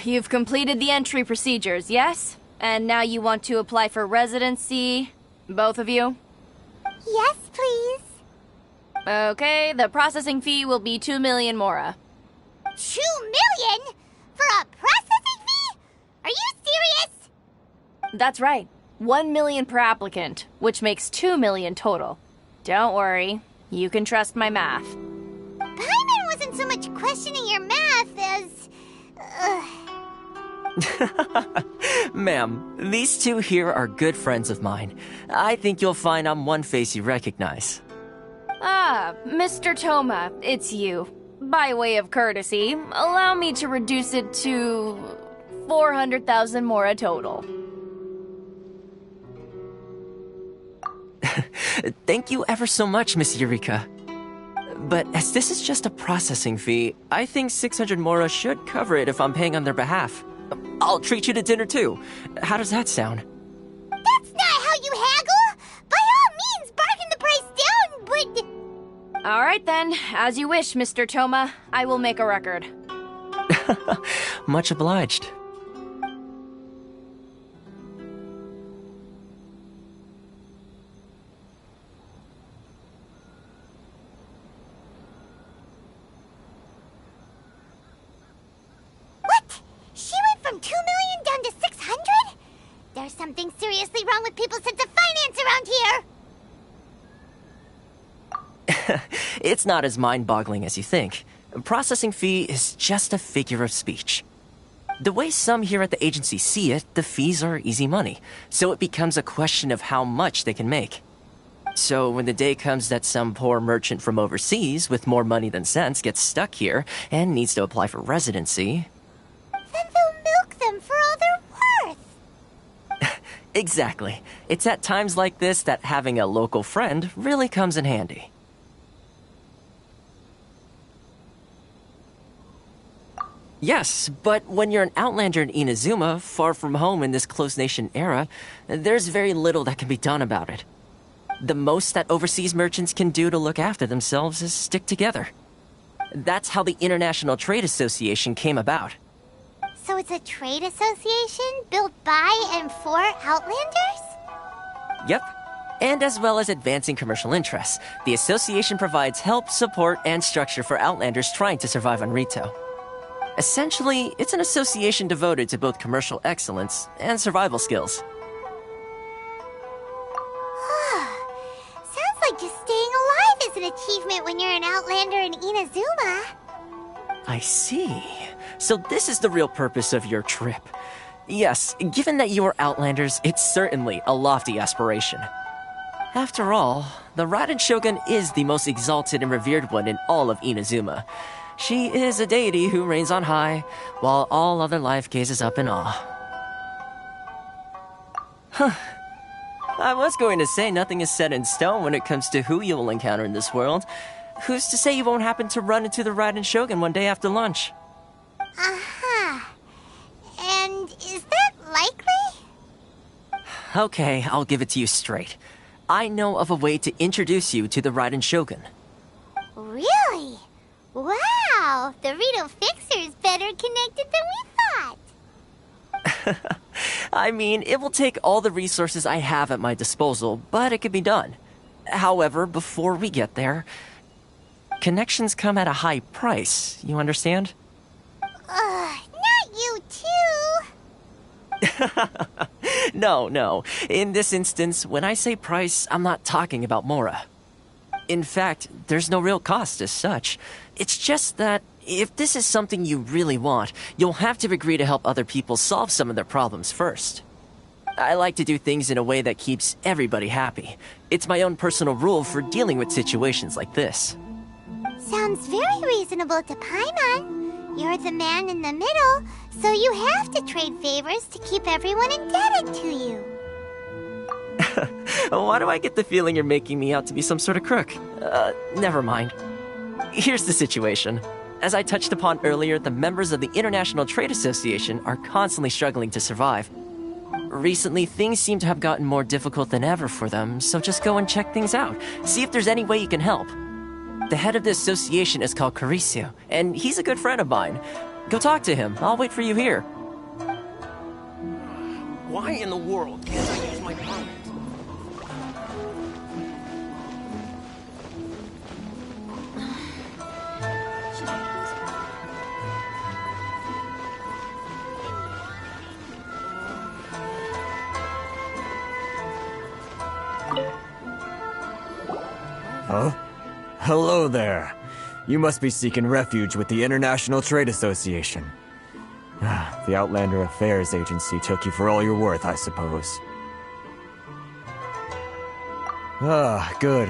you've completed the entry procedures, yes? And now you want to apply for residency, both of you? Yes, please. Okay, the processing fee will be 2 million mora. 2 million? For a processing fee? Are you serious? That's right. 1 million per applicant, which makes 2 million total. Don't worry, you can trust my math. Paimon wasn't so much questioning your math as... Ma'am, these two here are good friends of mine. I think you'll find I'm one face you recognize. Ah, Mr. Toma, it's you. By way of courtesy, allow me to reduce it to 400,000 mora total. Thank you ever so much, Miss Eureka. But as this is just a processing fee, I think 600 mora should cover it if I'm paying on their behalf. I'll treat you to dinner too. How does that sound? That's not how you haggle! By all means, bargain the price down, but... Alright then, as you wish, Mr. Toma. I will make a record. Much obliged. What? She went from 2 million down to 600? There's something seriously wrong with people's sense of finance around here! It's not as mind-boggling as you think. A processing fee is just a figure of speech. The way some here at the agency see it, the fees are easy money, so it becomes a question of how much they can make. So when the day comes that some poor merchant from overseas with more money than sense gets stuck here and needs to apply for residency... Then they'll milk them for all they're worth! Exactly. It's at times like this that having a local friend really comes in handy. Yes, but when you're an outlander in Inazuma, far from home in this closed nation era, there's very little that can be done about it. The most that overseas merchants can do to look after themselves is stick together. That's how the International Trade Association came about. So it's a trade association built by and for Outlanders? Yep. And as well as advancing commercial interests, the association provides help, support, and structure for Outlanders trying to survive on Rito. Essentially, it's an association devoted to both commercial excellence and survival skills. Sounds like just staying alive is an achievement when you're an Outlander in Inazuma. I see. So this is the real purpose of your trip. Yes, given that you are Outlanders, it's certainly a lofty aspiration. After all, the Raiden Shogun is the most exalted and revered one in all of Inazuma. She is a deity who reigns on high, while all other life gazes up in awe. Huh. I was going to say nothing is set in stone when it comes to who you will encounter in this world. Who's to say you won't happen to run into the Raiden Shogun one day after lunch? Uh-huh. And is that likely? Okay, I'll give it to you straight. I know of a way to introduce you to the Raiden Shogun. Really? Wow, the Rito Fixer's better connected than we thought. I mean, it will take all the resources I have at my disposal, but it can be done. However, before we get there, connections come at a high price, you understand? Not you too. No. In this instance, when I say price, I'm not talking about Mora. In fact, there's no real cost as such. It's just that if this is something you really want, you'll have to agree to help other people solve some of their problems first. I like to do things in a way that keeps everybody happy. It's my own personal rule for dealing with situations like this. Sounds very reasonable to Paimon. You're the man in the middle, so you have to trade favors to keep everyone indebted to you. Why do I get the feeling you're making me out to be some sort of crook? Never mind. Here's the situation. As I touched upon earlier, the members of the International Trade Association are constantly struggling to survive. Recently, things seem to have gotten more difficult than ever for them, so just go and check things out. See if there's any way you can help. The head of the association is called Caricio, and he's a good friend of mine. Go talk to him. I'll wait for you here. Why in the world can't I use my permit? Huh? Hello there. You must be seeking refuge with the International Trade Association. The Outlander Affairs Agency took you for all you're worth, I suppose. Ah, good.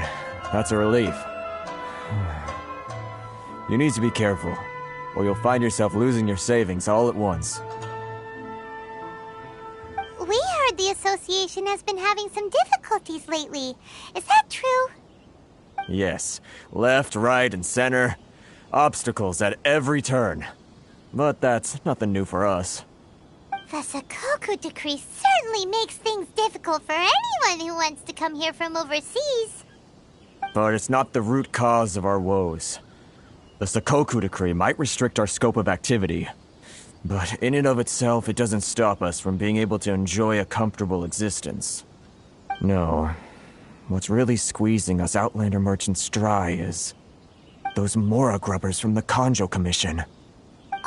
That's a relief. You need to be careful, or you'll find yourself losing your savings all at once. We heard the association has been having some difficulties lately. Is that true? Yes, left, right, and center. Obstacles at every turn. But that's nothing new for us. The Sakoku Decree certainly makes things difficult for anyone who wants to come here from overseas. But it's not the root cause of our woes. The Sakoku Decree might restrict our scope of activity, but in and of itself, it doesn't stop us from being able to enjoy a comfortable existence. No. What's really squeezing us Outlander merchants dry is those Mora grubbers from the Kanjo Commission.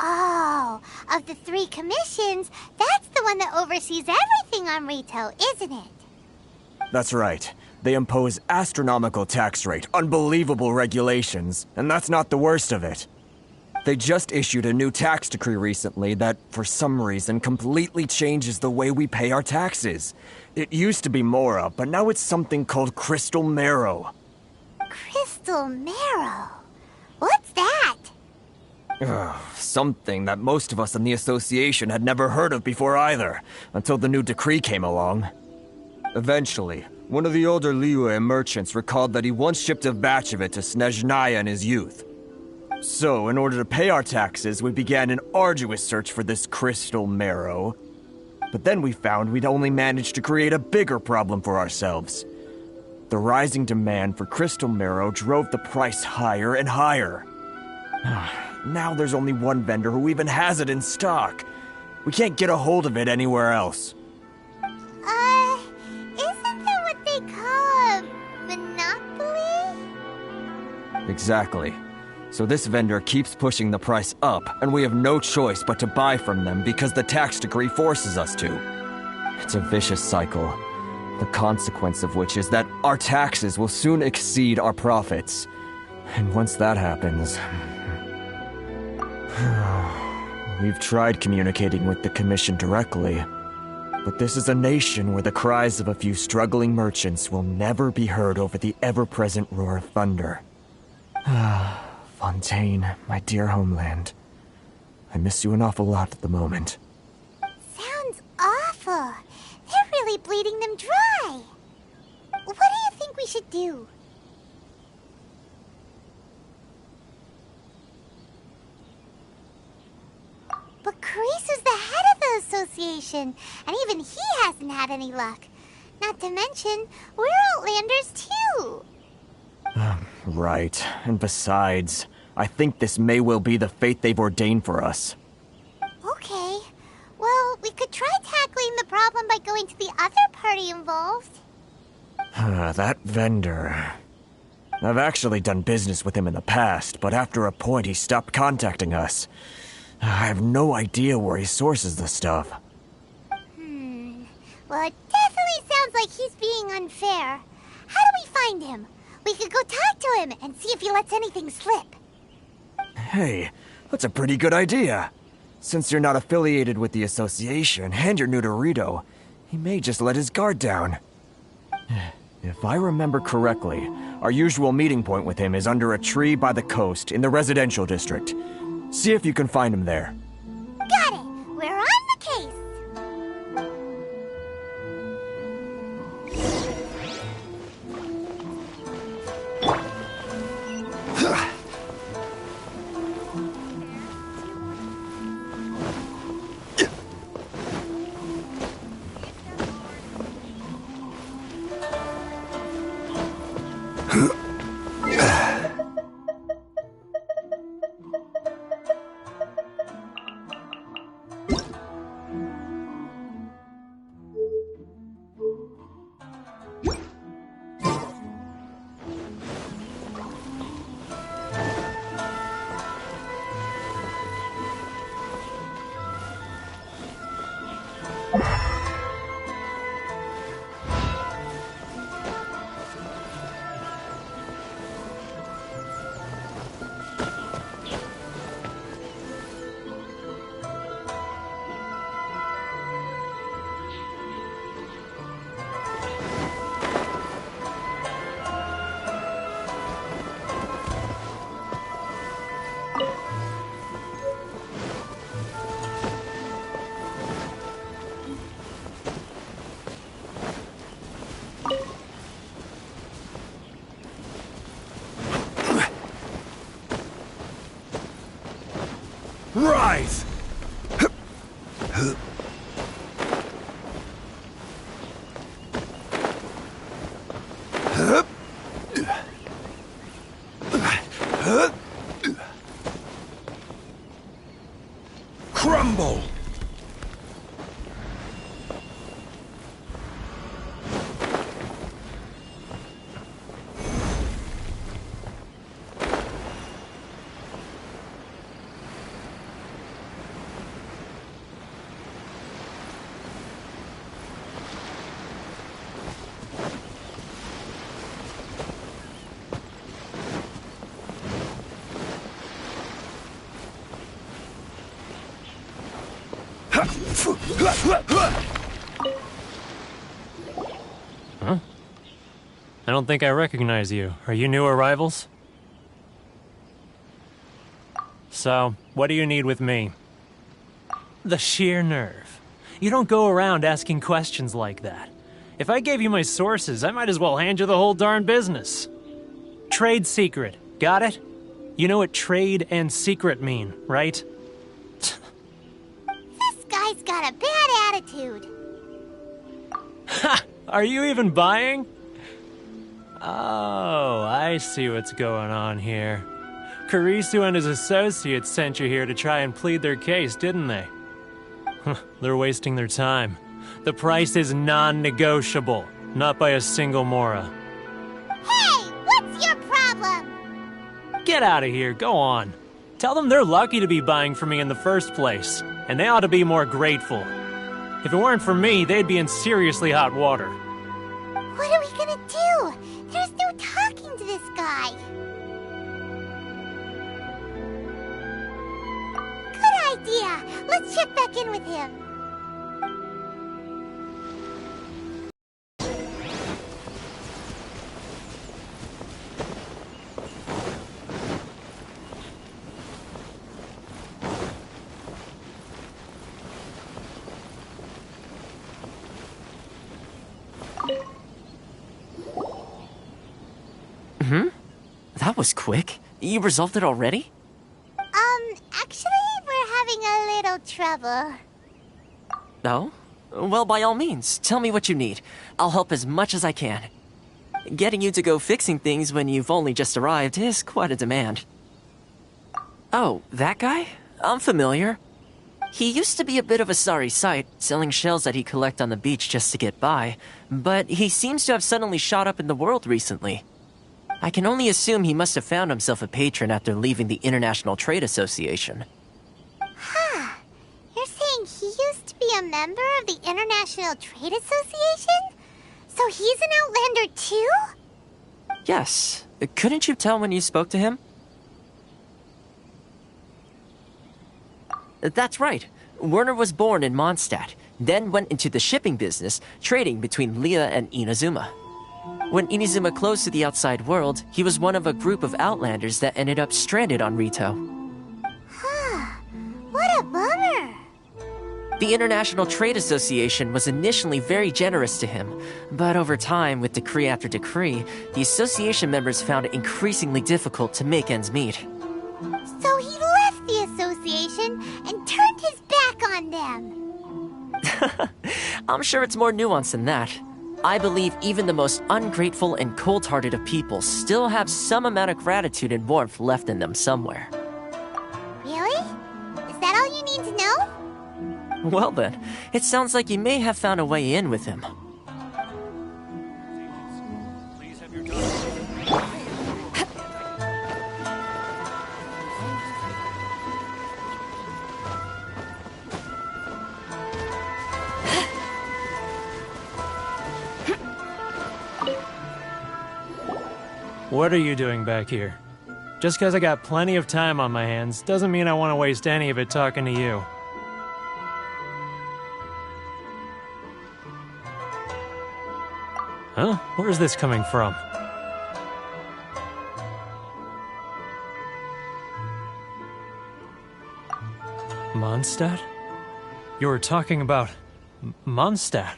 Oh, of the 3 commissions, that's the one that oversees everything on Rito, isn't it? That's right. They impose astronomical tax rate, unbelievable regulations, and that's not the worst of it. They just issued a new tax decree recently that, for some reason, completely changes the way we pay our taxes. It used to be Mora, but now it's something called Crystal Marrow. Crystal Marrow? What's that? Something that most of us in the association had never heard of before either, until the new decree came along. Eventually, one of the older Liyue merchants recalled that he once shipped a batch of it to Snezhnaya in his youth. So, in order to pay our taxes, we began an arduous search for this Crystal Marrow. But then we found we'd only managed to create a bigger problem for ourselves. The rising demand for Crystal Marrow drove the price higher and higher. Now there's only one vendor who even has it in stock. We can't get a hold of it anywhere else. Isn't that what they call a monopoly? Exactly. So this vendor keeps pushing the price up, and we have no choice but to buy from them because the tax decree forces us to. It's a vicious cycle, the consequence of which is that our taxes will soon exceed our profits. And once that happens... We've tried communicating with the Commission directly, but this is a nation where the cries of a few struggling merchants will never be heard over the ever-present roar of thunder. Fontaine, my dear homeland. I miss you an awful lot at the moment. Sounds awful. They're really bleeding them dry. What do you think we should do? But Karisu's the head of the association, and even he hasn't had any luck. Not to mention, we're Outlanders too. Right. And besides, I think this may well be the fate they've ordained for us. Okay. Well, we could try tackling the problem by going to the other party involved. That vendor... I've actually done business with him in the past, but after a point he stopped contacting us. I have no idea where he sources the stuff. Well, it definitely sounds like he's being unfair. How do we find him? We could go talk to him and see if he lets anything slip. Hey, that's a pretty good idea. Since you're not affiliated with the association and you're new to Rito, he may just let his guard down. If I remember correctly, our usual meeting point with him is under a tree by the coast in the residential district. See if you can find him there. Got it! We're on the case! Rise! Crumble! Huh? I don't think I recognize you. Are you new arrivals? So, what do you need with me? The sheer nerve. You don't go around asking questions like that. If I gave you my sources, I might as well hand you the whole darn business. Trade secret. Got it? You know what trade and secret mean, right? This guy's got a bad attitude. Ha! Are you even buying? Oh, I see what's going on here. Kurisu and his associates sent you here to try and plead their case, didn't they? They're wasting their time. The price is non-negotiable, not by a single Mora. Hey, what's your problem? Get out of here, go on. Tell them they're lucky to be buying from me in the first place, and they ought to be more grateful. If it weren't for me, they'd be in seriously hot water. What are we gonna do? There's no talking to this guy. Good idea. Let's check back in with him. That was quick. You resolved it already? Actually, we're having a little trouble. No? Well, by all means, tell me what you need. I'll help as much as I can. Getting you to go fixing things when you've only just arrived is quite a demand. Oh, that guy? I'm familiar. He used to be a bit of a sorry sight, selling shells that he'd collect on the beach just to get by, but he seems to have suddenly shot up in the world recently. I can only assume he must have found himself a patron after leaving the International Trade Association. Huh. You're saying he used to be a member of the International Trade Association? So he's an Outlander too? Yes. Couldn't you tell when you spoke to him? That's right. Werner was born in Mondstadt, then went into the shipping business, trading between Leah and Inazuma. When Inazuma closed to the outside world, he was one of a group of Outlanders that ended up stranded on Rito. Huh. What a bummer. The International Trade Association was initially very generous to him, but over time, with decree after decree, the association members found it increasingly difficult to make ends meet. So he left the association and turned his back on them. I'm sure it's more nuanced than that. I believe even the most ungrateful and cold-hearted of people still have some amount of gratitude and warmth left in them somewhere. Really? Is that all you need to know? Well then, it sounds like you may have found a way in with him. What are you doing back here? Just because I got plenty of time on my hands doesn't mean I want to waste any of it talking to you. Huh? Where's this coming from? Mondstadt? You were talking about Mondstadt.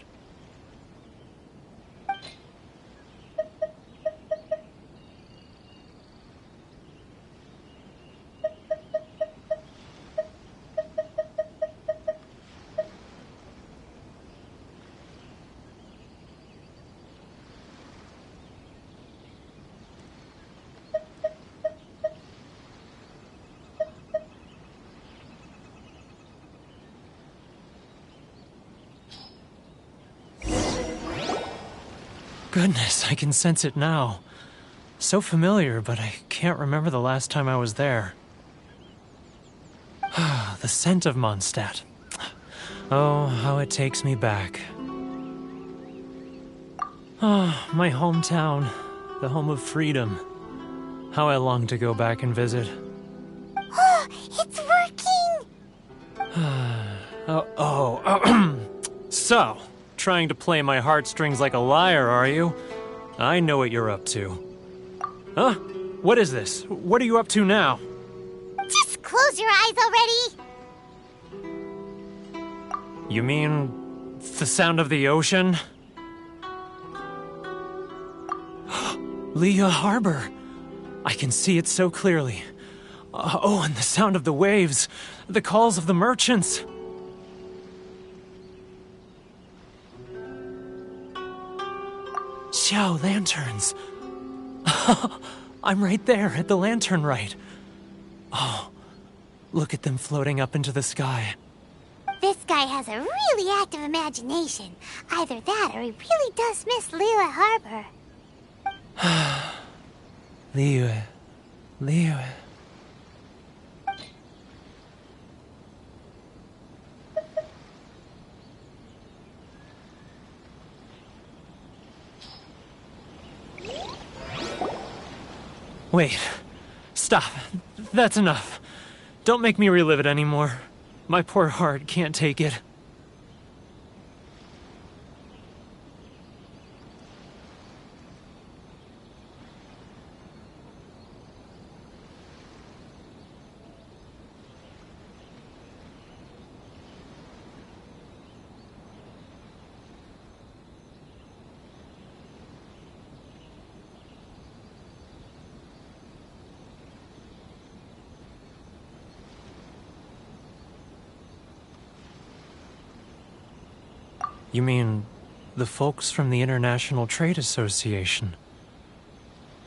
Goodness, I can sense it now. So familiar, but I can't remember the last time I was there. The scent of Mondstadt. Oh, how it takes me back. Oh, my hometown, the home of freedom. How I long to go back and visit. Oh, it's working! So, trying to play my heartstrings like a liar, are you? I know what you're up to. Huh? What is this? What are you up to now? Just close your eyes already! You mean the sound of the ocean? Leah Harbor. I can see it so clearly. And the sound of the waves. The calls of the merchants. Xiao lanterns. I'm right there at the lantern right. Oh, look at them floating up into the sky. This guy has a really active imagination. Either that or he really does miss Liyue Harbor. Liyue. Wait. Stop. That's enough. Don't make me relive it anymore. My poor heart can't take it. You mean the folks from the International Trade Association?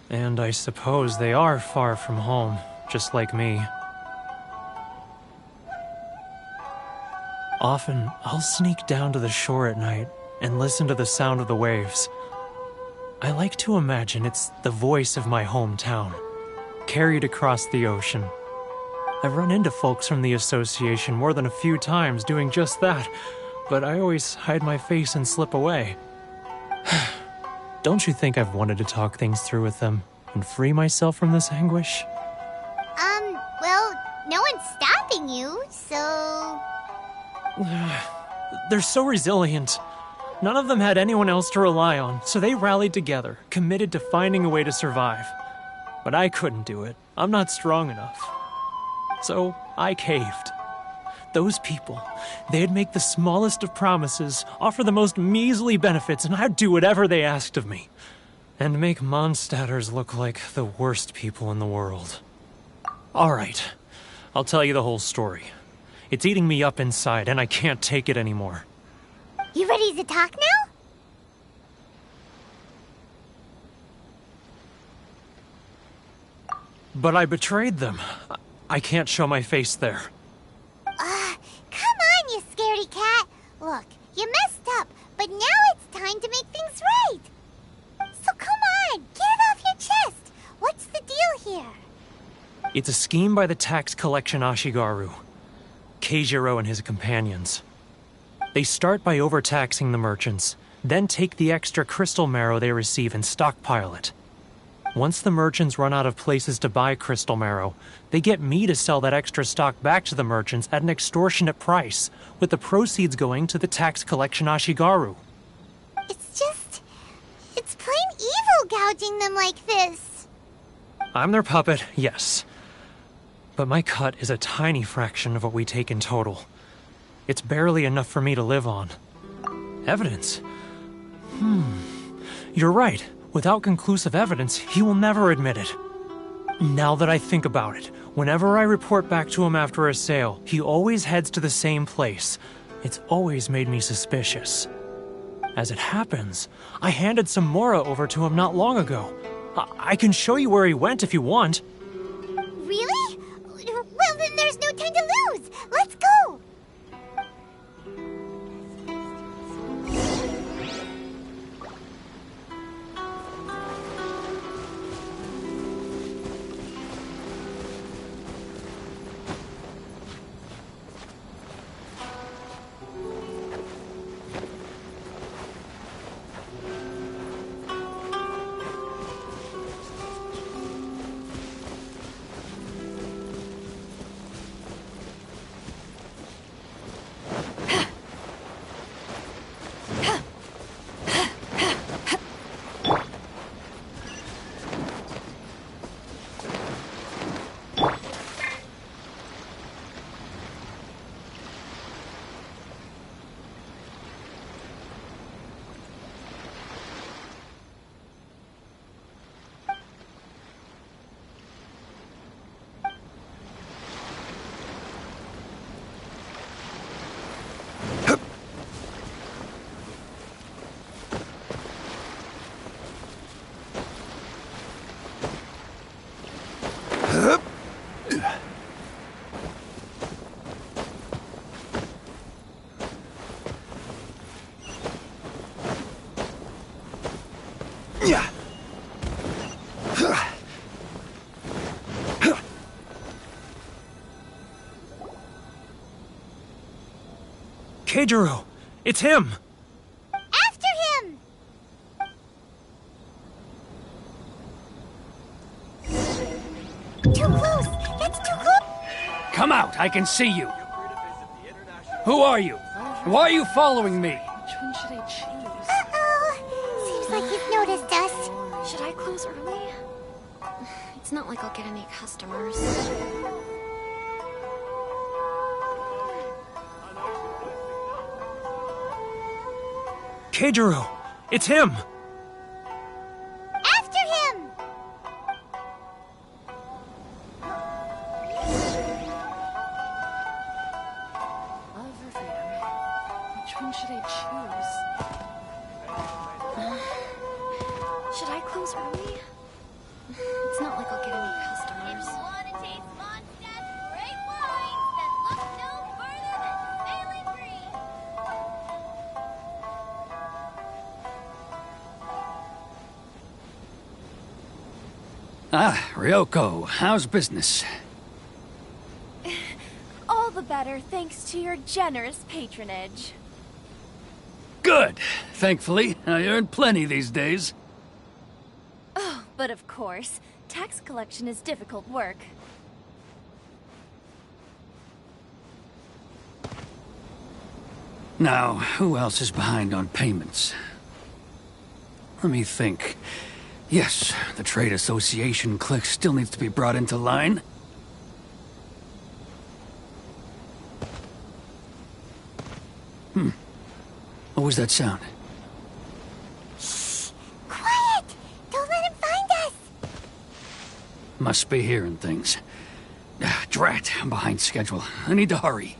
And I suppose they are far from home, just like me. Often, I'll sneak down to the shore at night and listen to the sound of the waves. I like to imagine it's the voice of my hometown, carried across the ocean. I've run into folks from the association more than a few times doing just that, but I always hide my face and slip away. Don't you think I've wanted to talk things through with them and free myself from this anguish? Well, no one's stopping you, so... They're so resilient. None of them had anyone else to rely on, so they rallied together, committed to finding a way to survive. But I couldn't do it. I'm not strong enough. So I caved. Those people, they'd make the smallest of promises, offer the most measly benefits, and I'd do whatever they asked of me. And make Mondstadters look like the worst people in the world. Alright, I'll tell you the whole story. It's eating me up inside, and I can't take it anymore. You ready to talk now? But I betrayed them. I can't show my face there. Come on, you scaredy cat. Look, you messed up, but now it's time to make things right. So come on, get it off your chest. What's the deal here? It's a scheme by the tax collection Ashigaru, Keijiro and his companions. They start by overtaxing the merchants, then take the extra crystal marrow they receive and stockpile it. Once the merchants run out of places to buy crystal marrow, they get me to sell that extra stock back to the merchants at an extortionate price, with the proceeds going to the tax collection Ashigaru. It's plain evil gouging them like this. I'm their puppet, yes. But my cut is a tiny fraction of what we take in total. It's barely enough for me to live on. Evidence? You're right. Without conclusive evidence, he will never admit it. Now that I think about it, whenever I report back to him after a sale, he always heads to the same place. It's always made me suspicious. As it happens, I handed some Mora over to him not long ago. I can show you where he went if you want. Really? Well, then there's no time to lose. Let's go. Keijiro! It's him! After him! Too close! That's too close! Come out, I can see you. Who are you? Why are you following me? Which one should I choose? Uh-oh! Seems like he's noticed us. Should I close early? It's not like I'll get any customers. Keijiro! It's him! After him! Love or fan? Which one should I choose? Should I close early? It's not like I'll get any customers. If you want to taste Mondstadt's great wines, then look no further than Sailing Green. Ah, Ryoko, how's business? All the better thanks to your generous patronage. Good. Thankfully, I earn plenty these days. Oh, but of course, tax collection is difficult work. Now, who else is behind on payments? Let me think. Yes, the Trade Association clique still needs to be brought into line. What was that sound? Quiet! Don't let him find us! Must be hearing things. Drat, I'm behind schedule. I need to hurry.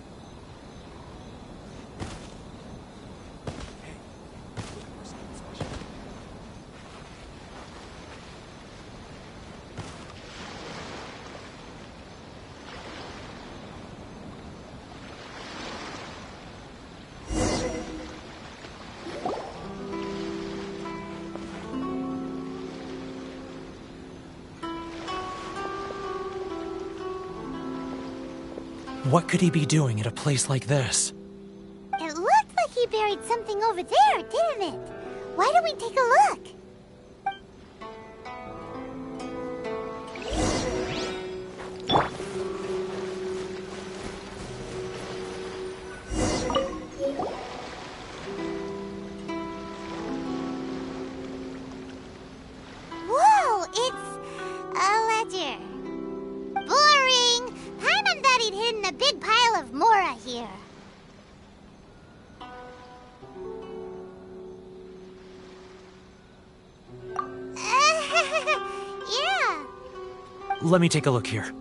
What could he be doing at a place like this? It looked like he buried something over there, didn't it? Why don't we take a look? Whoa, it's a ledger. Boring! Paimon thought he'd hidden a big pile of Mora here. Yeah. Let me take a look here.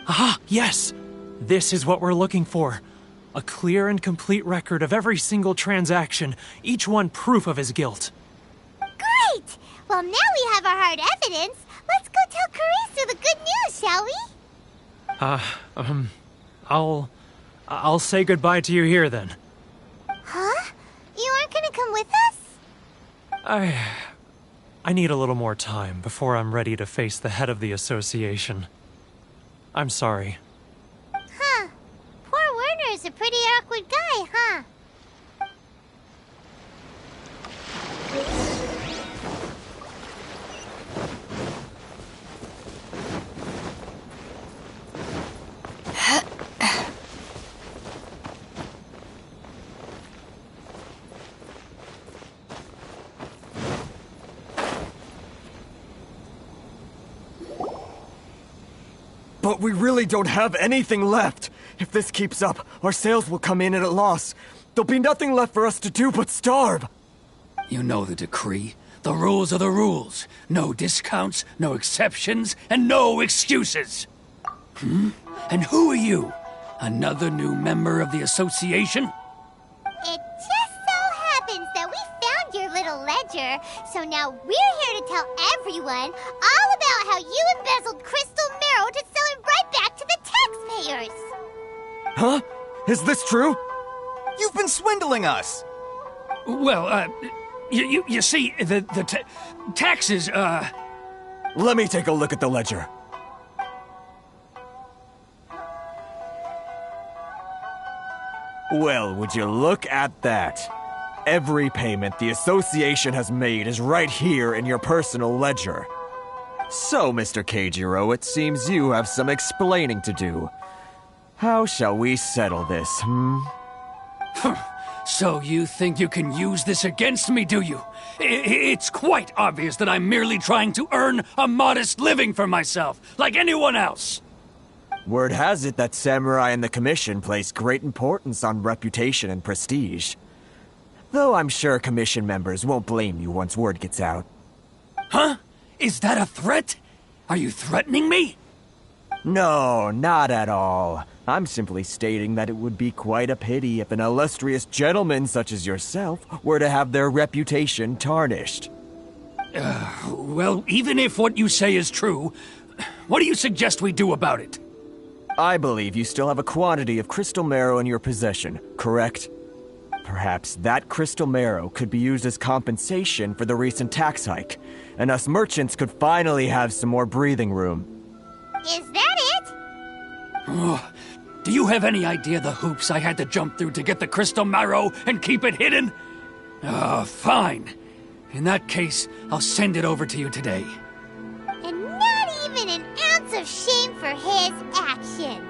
Aha! Yes! This is what we're looking for. A clear and complete record of every single transaction, each one proof of his guilt. Great! Well, now we have our hard evidence. Let's go tell Karisu the good news, shall we? I'll say goodbye to you here then. Huh? You aren't gonna come with us? I need a little more time before I'm ready to face the head of the association. I'm sorry. Huh. Poor Werner's a pretty awkward guy, huh? But we really don't have anything left. If this keeps up, our sales will come in at a loss. There'll be nothing left for us to do but starve. You know the decree. The rules are the rules. No discounts, no exceptions, and no excuses. And who are you? Another new member of the association? It just so happens that we found your little ledger, so now we're here to tell everyone all about how you embezzled crystal marrow to sell it right back to the taxpayers. Huh? Is this true? You've been swindling us! Well, You see, the taxes, Let me take a look at the ledger. Well, would you look at that? Every payment the association has made is right here in your personal ledger. So, Mr. Keijiro, it seems you have some explaining to do. How shall we settle this, So you think you can use this against me, do you? It's quite obvious that I'm merely trying to earn a modest living for myself, like anyone else. Word has it that Samurai and the Commission place great importance on reputation and prestige. Though I'm sure Commission members won't blame you once word gets out. Huh? Is that a threat? Are you threatening me? No, not at all. I'm simply stating that it would be quite a pity if an illustrious gentleman such as yourself were to have their reputation tarnished. Well, even if what you say is true, what do you suggest we do about it? I believe you still have a quantity of crystal marrow in your possession, correct? Perhaps that crystal marrow could be used as compensation for the recent tax hike, and us merchants could finally have some more breathing room. Is that it? Do you have any idea the hoops I had to jump through to get the crystal marrow and keep it hidden? Fine. In that case, I'll send it over to you today. And not even an ounce of shame for his actions.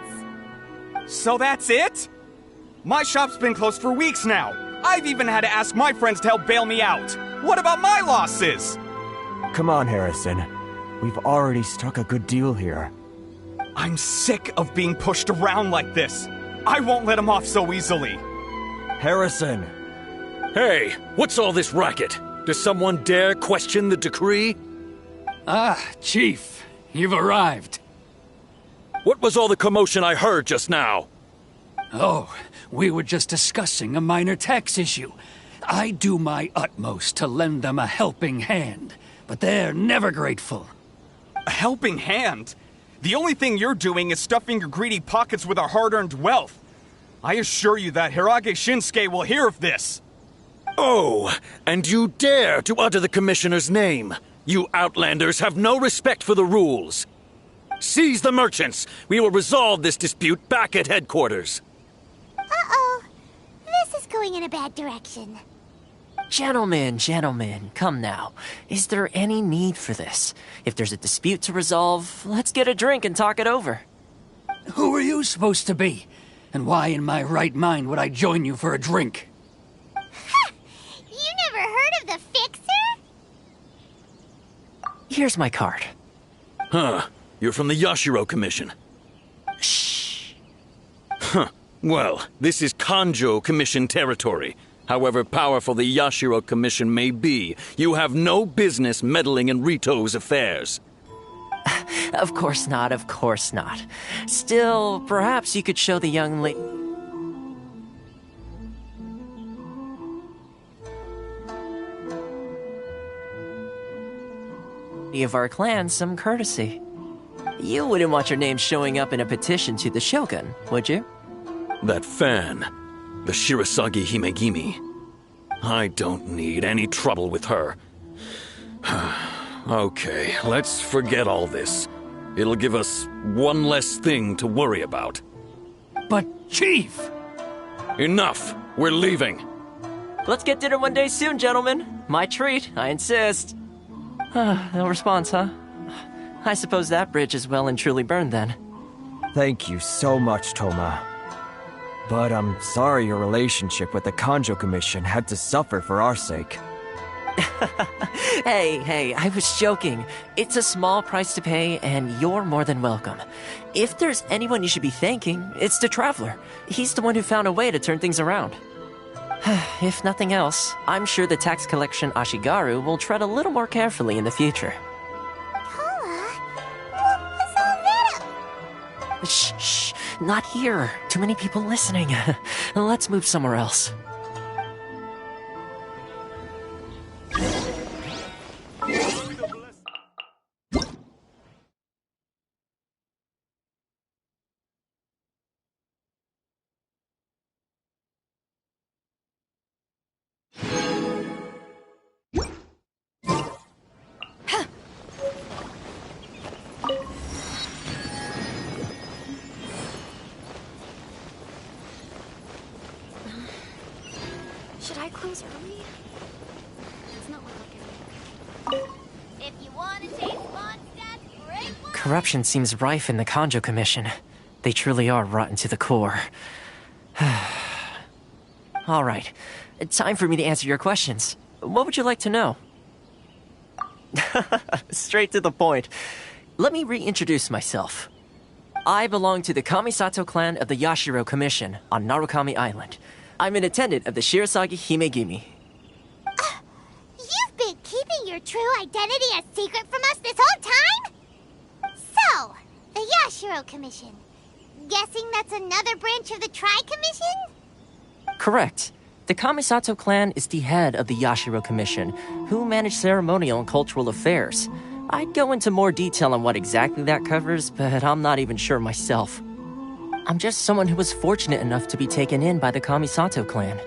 So that's it? My shop's been closed for weeks now. I've even had to ask my friends to help bail me out. What about my losses? Come on, Harrison. We've already struck a good deal here. I'm sick of being pushed around like this. I won't let him off so easily. Harrison! Hey, what's all this racket? Does someone dare question the decree? Chief, you've arrived. What was all the commotion I heard just now? Oh, we were just discussing a minor tax issue. I do my utmost to lend them a helping hand, but they're never grateful. A helping hand? The only thing you're doing is stuffing your greedy pockets with our hard-earned wealth. I assure you that Hirage Shinsuke will hear of this. Oh, and you dare to utter the Commissioner's name. You Outlanders have no respect for the rules. Seize the merchants. We will resolve this dispute back at headquarters. Uh-oh. This is going in a bad direction. Gentlemen, come now. Is there any need for this? If there's a dispute to resolve, let's get a drink and talk it over. Who are you supposed to be? And why in my right mind would I join you for a drink? Ha! You never heard of the Fixer? Here's my card. Huh. You're from the Yashiro Commission. Shh. Huh. Well, this is Kanjo Commission territory. However powerful the Yashiro Commission may be, you have no business meddling in Rito's affairs. Of course not, of course not. Still, perhaps you could show the young lady of our clan some courtesy. You wouldn't want your name showing up in a petition to the Shogun, would you? That fan, the Shirasagi Himegimi. I don't need any trouble with her. Okay, let's forget all this. It'll give us one less thing to worry about. But, Chief! Enough! We're leaving. Let's get dinner one day soon, gentlemen. My treat, I insist. No response, huh? I suppose that bridge is well and truly burned then. Thank you so much, Toma. But I'm sorry your relationship with the Kanjo Commission had to suffer for our sake. Hey, I was joking. It's a small price to pay, and you're more than welcome. If there's anyone you should be thanking, it's the Traveler. He's the one who found a way to turn things around. If nothing else, I'm sure the tax collection Ashigaru will tread a little more carefully in the future. Toma? What was all that? Shh, not here. Too many people listening. Let's move somewhere else. close early? It's not like I'll get any. If you want to taste Mondstadt's great wine... Corruption seems rife in the Kanjo Commission. They truly are rotten to the core. All right, time for me to answer your questions. What would you like to know? Straight to the point. Let me reintroduce myself. I belong to the Kamisato clan of the Yashiro Commission on Narukami Island. I'm an attendant of the Shirasagi Himegimi. You've been keeping your true identity a secret from us this whole time? So, the Yashiro Commission. Guessing that's another branch of the Tri-Commission? Correct. The Kamisato clan is the head of the Yashiro Commission, who manage ceremonial and cultural affairs. I'd go into more detail on what exactly that covers, but I'm not even sure myself. I'm just someone who was fortunate enough to be taken in by the Kamisato clan.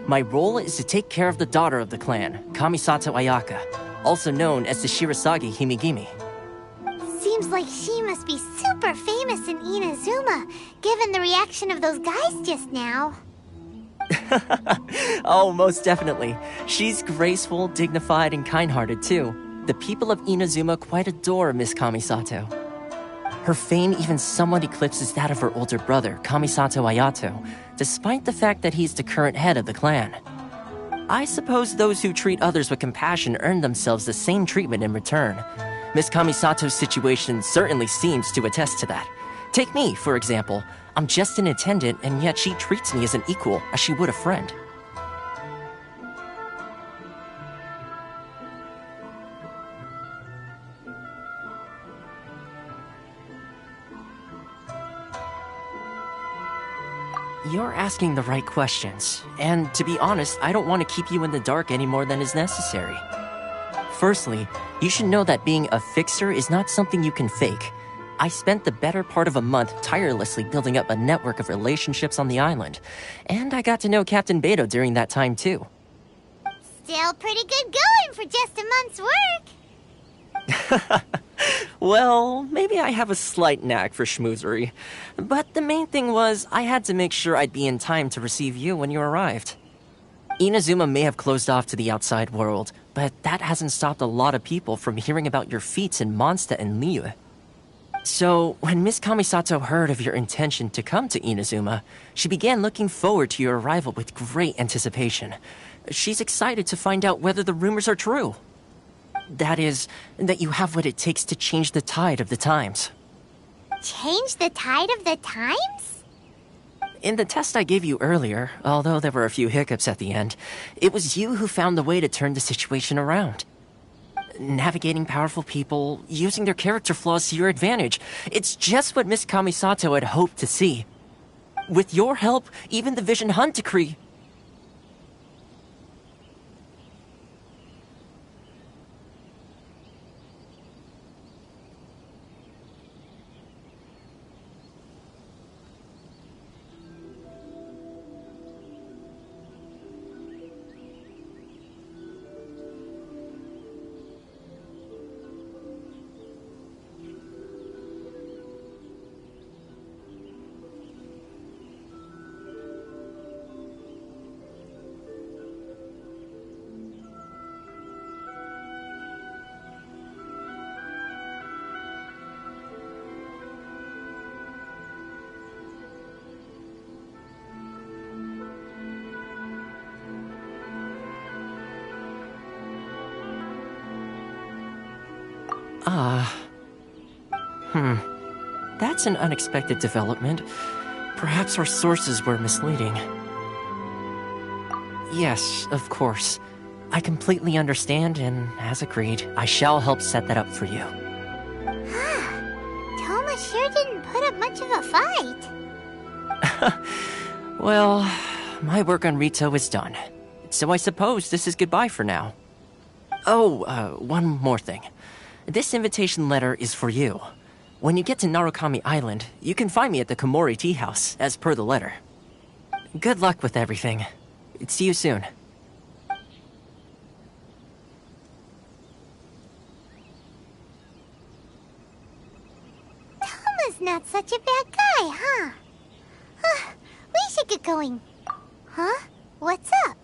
My role is to take care of the daughter of the clan, Kamisato Ayaka, also known as the Shirasagi Himegimi. Seems like she must be super famous in Inazuma, given the reaction of those guys just now. Oh, most definitely. She's graceful, dignified, and kind-hearted too. The people of Inazuma quite adore Miss Kamisato. Her fame even somewhat eclipses that of her older brother, Kamisato Ayato, despite the fact that he's the current head of the clan. I suppose those who treat others with compassion earn themselves the same treatment in return. Miss Kamisato's situation certainly seems to attest to that. Take me, for example. I'm just an attendant, and yet she treats me as an equal, as she would a friend. You're asking the right questions, and to be honest, I don't want to keep you in the dark any more than is necessary. Firstly, you should know that being a fixer is not something you can fake. I spent the better part of a month tirelessly building up a network of relationships on the island, and I got to know Captain Beto during that time too. Still pretty good going for just a month's work. Well, maybe I have a slight knack for schmoozery, but the main thing was I had to make sure I'd be in time to receive you when you arrived. Inazuma may have closed off to the outside world, but that hasn't stopped a lot of people from hearing about your feats in Mondstadt and Liyue. So, when Miss Kamisato heard of your intention to come to Inazuma, she began looking forward to your arrival with great anticipation. She's excited to find out whether the rumors are true. That is, that you have what it takes to change the tide of the times. Change the tide of the times? In the test I gave you earlier, although there were a few hiccups at the end, it was you who found the way to turn the situation around. Navigating powerful people, using their character flaws to your advantage. It's just what Miss Kamisato had hoped to see. With your help, even the Vision Hunt decree... That's an unexpected development. Perhaps our sources were misleading. Yes, of course. I completely understand, and as agreed, I shall help set that up for you. Toma sure didn't put up much of a fight. Well, my work on Rito is done. So I suppose this is goodbye for now. Oh, one more thing. This invitation letter is for you. When you get to Narukami Island, you can find me at the Komori Tea House, as per the letter. Good luck with everything. See you soon. Toma's not such a bad guy, huh? We should get going. Huh? What's up?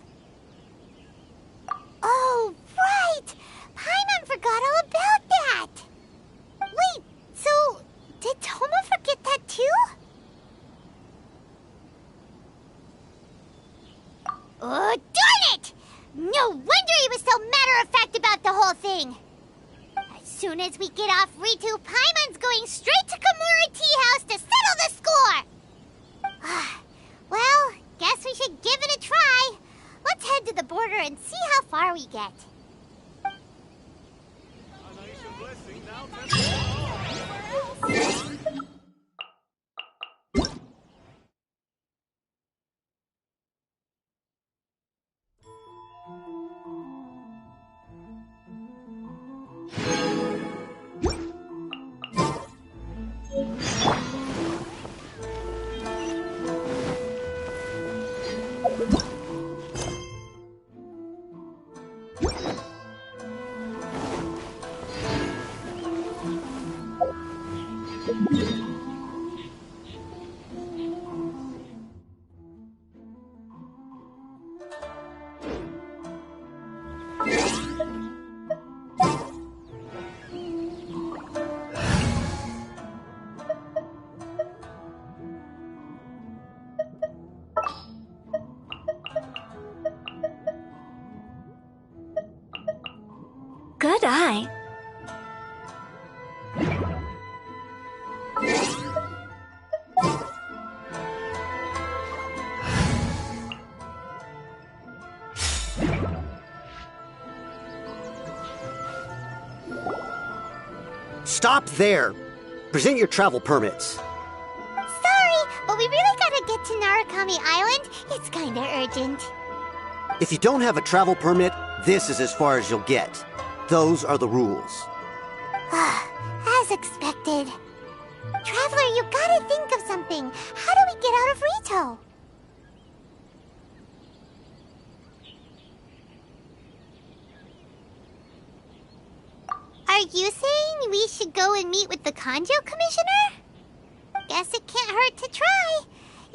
everything. As soon as we get off Ritu, Paimon's going straight to Kimura Tea House to settle the score! Well, guess we should give it a try. Let's head to the border and see how far we get. Good eye. Stop there! Present your travel permits. Sorry, but we really gotta get to Narukami Island. It's kinda urgent. If you don't have a travel permit, this is as far as you'll get. Those are the rules. As expected. Traveler, you gotta think of something. How do we get out of Rito? Are you saying we should go and meet with the Kanjo Commissioner? Guess it can't hurt to try.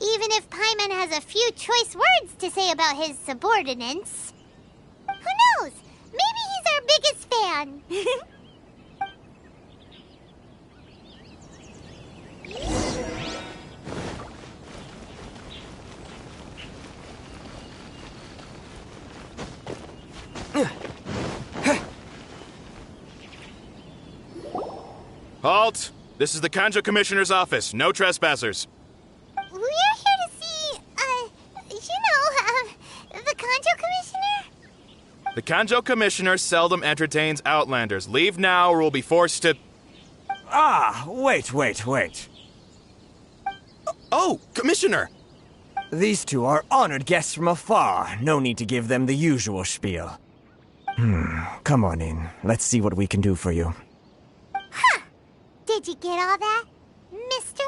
Even if Paimon has a few choice words to say about his subordinates. Who knows? Maybe he's our biggest fan. Halt! This is the Kanjo Commissioner's office. No trespassers. We're here to see, the Kanjo Commissioner? The Kanjo Commissioner seldom entertains Outlanders. Leave now or we'll be forced to... Ah, wait. Oh, Commissioner! These two are honored guests from afar. No need to give them the usual spiel. Come on in. Let's see what we can do for you. Huh! Did you get all that, mister?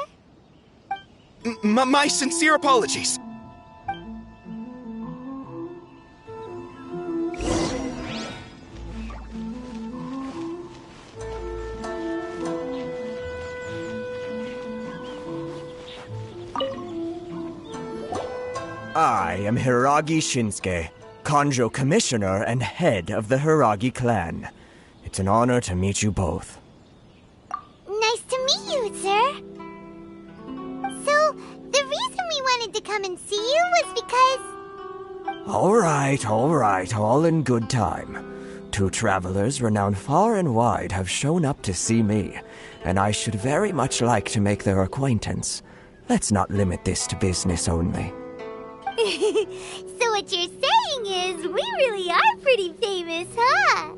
My sincere apologies. I am Hiragi Shinsuke, Kanjo Commissioner and head of the Hiragi clan. It's an honor to meet you both. Nice to meet you, sir. So, the reason we wanted to come and see you was because... All right, all in good time. Two travelers renowned far and wide have shown up to see me, and I should very much like to make their acquaintance. Let's not limit this to business only. So what you're saying is, we really are pretty famous, huh?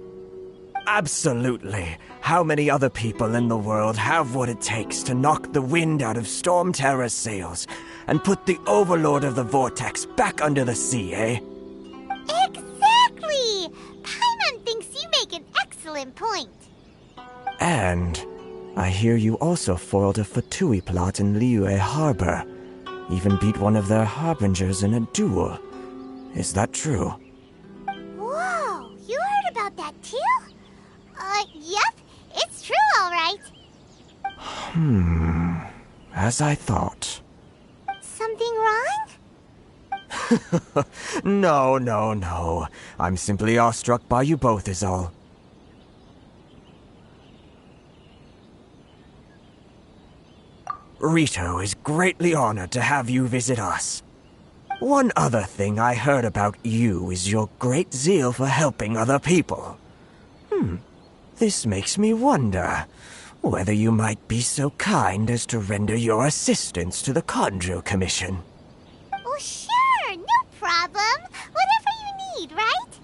Absolutely. How many other people in the world have what it takes to knock the wind out of Storm Terror's sails and put the Overlord of the Vortex back under the sea, eh? Exactly! Paimon thinks you make an excellent point. And I hear you also foiled a Fatui plot in Liyue Harbor. Even beat one of their harbingers in a duel. Is that true? Whoa, you heard about that too? Yep, it's true, all right. As I thought. Something wrong? No. I'm simply awestruck by you both is all. Rito is greatly honored to have you visit us. One other thing I heard about you is your great zeal for helping other people. This makes me wonder whether you might be so kind as to render your assistance to the Conjo Commission. Oh, sure, no problem. Whatever you need, right?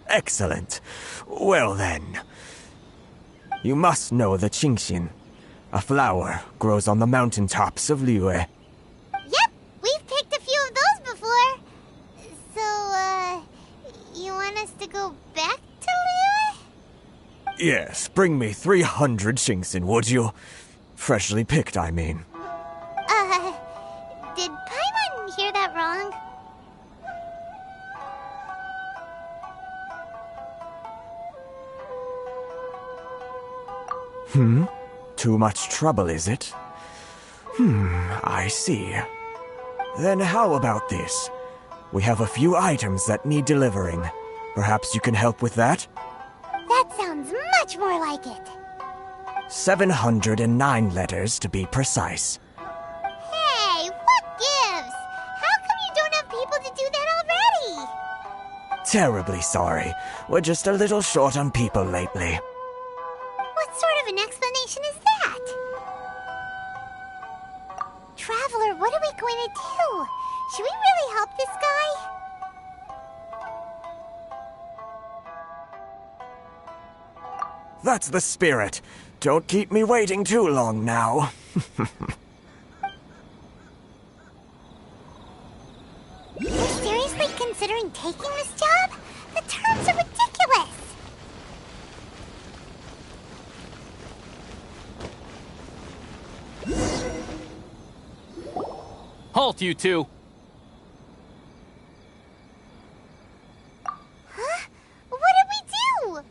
Excellent. Well then, you must know the Genshin. A flower grows on the mountaintops of Liyue. Yep, we've picked a few of those before. So, you want us to go back to Liyue? Yes, bring me 300 Genshin, would you? Freshly picked, I mean. Did Paimon hear that wrong? Too much trouble, is it? I see. Then how about this? We have a few items that need delivering. Perhaps you can help with that? That sounds much more like it. 709 letters to be precise. Hey, what gives? How come you don't have people to do that already? Terribly sorry. We're just a little short on people lately. What sort of an explanation is that? Traveler, what are we going to do? Should we really help this guy? That's the spirit. Don't keep me waiting too long now. You're seriously considering taking this job? The terms are ridiculous. Halt, you two! Huh? What did we do?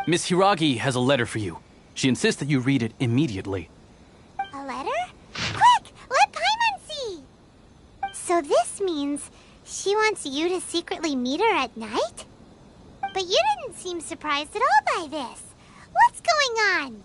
Miss Hiragi has a letter for you. She insists that you read it immediately. A letter? Quick! Let Paimon see! So this means she wants you to secretly meet her at night? But you didn't seem surprised at all by this. What's going on?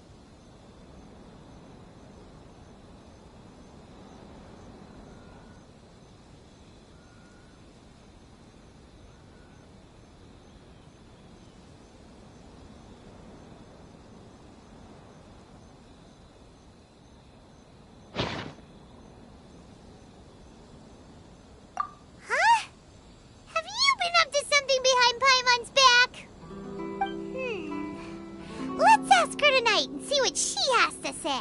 Let's ask her tonight and see what she has to say.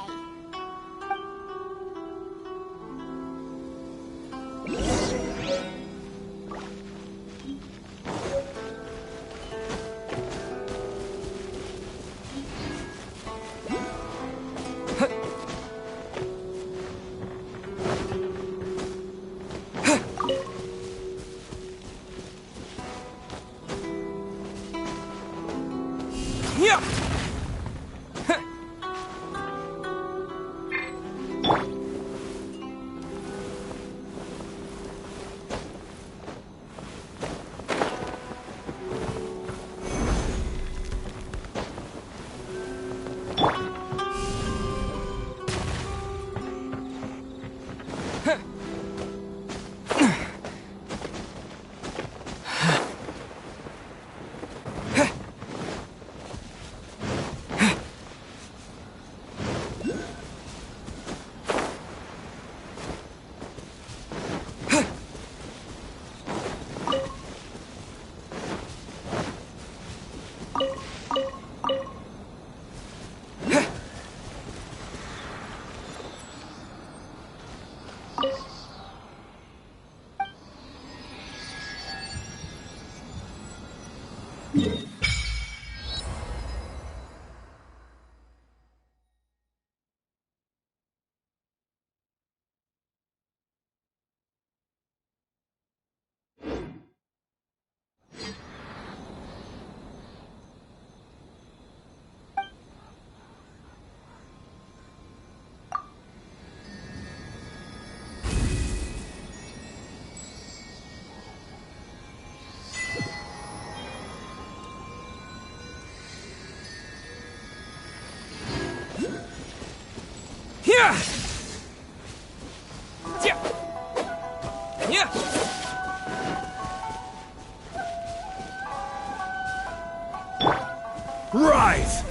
Rise!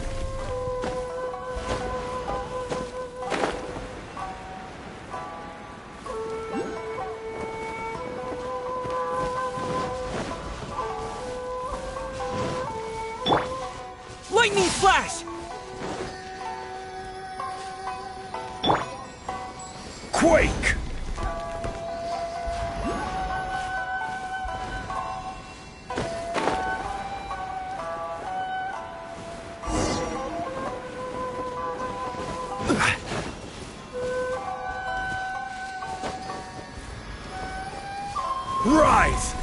Lightning flash! Quake! Rise!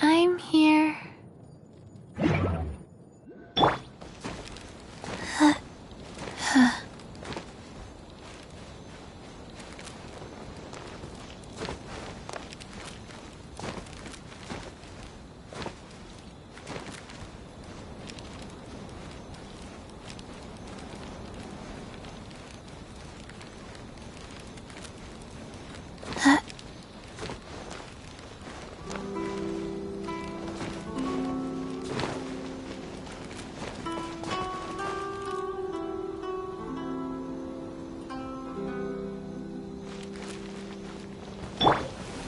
I'm here.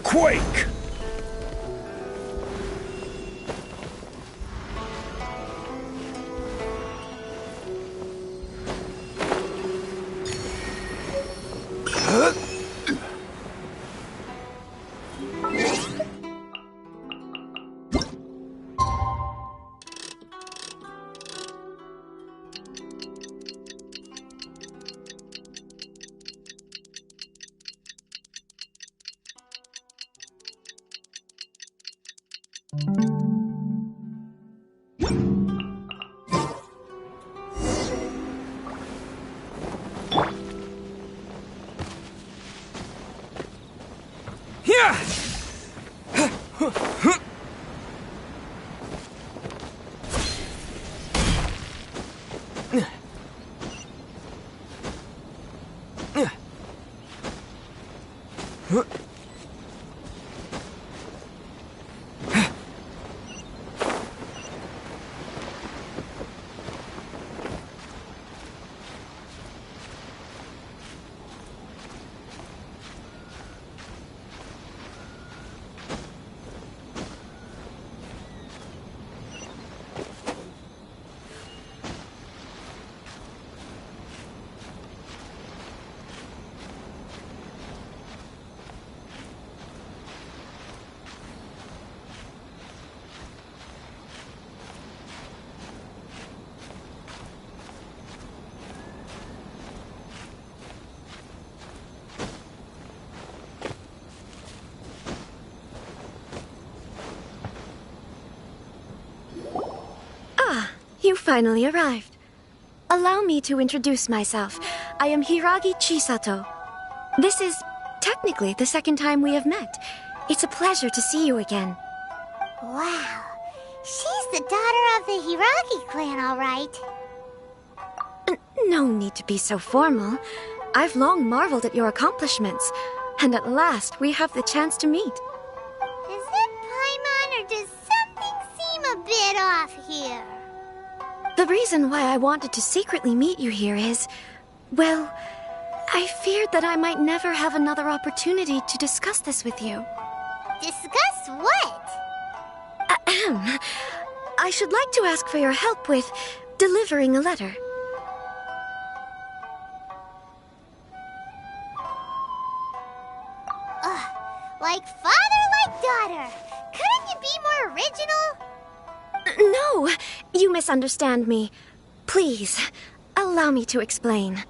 Quake! You finally arrived. Allow me to introduce myself. I am Hiragi Chisato. This is technically the second time we have met. It's a pleasure to see you again. Wow. She's the daughter of the Hiragi clan, all right. No need to be so formal. I've long marveled at your accomplishments, and at last we have the chance to meet. Is it Paimon, or does something seem a bit off here? The reason why I wanted to secretly meet you here is, well, I feared that I might never have another opportunity to discuss this with you. Discuss what? Ahem. I should like to ask for your help with delivering a letter. Like father, like daughter. Couldn't you be more original? No, you misunderstand me. Please, allow me to explain.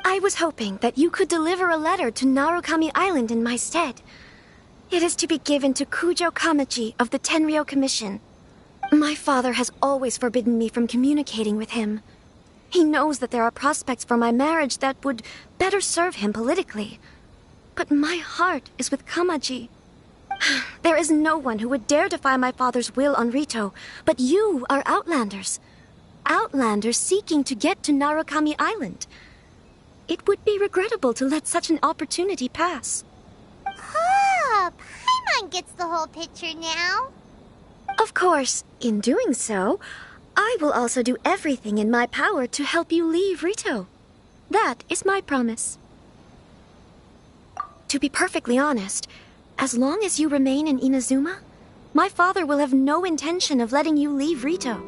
I was hoping that you could deliver a letter to Narukami Island in my stead. It is to be given to Kujo Kamachi of the Tenryou Commission. My father has always forbidden me from communicating with him. He knows that there are prospects for my marriage that would better serve him politically. But my heart is with Kamaji. There is no one who would dare defy my father's will on Rito, but you are Outlanders. Outlanders seeking to get to Narukami Island. It would be regrettable to let such an opportunity pass. Oh, Paimon gets the whole picture now. Of course, in doing so, I will also do everything in my power to help you leave Rito. That is my promise. To be perfectly honest, as long as you remain in Inazuma, my father will have no intention of letting you leave Rito.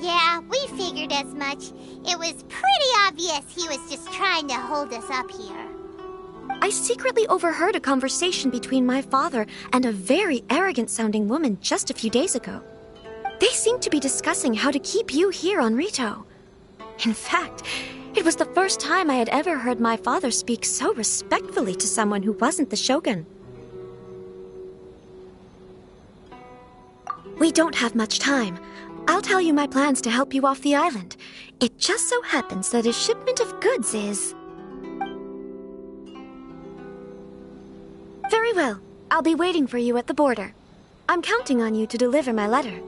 Yeah, we figured as much. It was pretty obvious he was just trying to hold us up here. I secretly overheard a conversation between my father and a very arrogant-sounding woman just a few days ago. They seemed to be discussing how to keep you here on Rito. In fact, it was the first time I had ever heard my father speak so respectfully to someone who wasn't the shogun. We don't have much time. I'll tell you my plans to help you off the island. It just so happens that a shipment of goods is... Very well. I'll be waiting for you at the border. I'm counting on you to deliver my letter.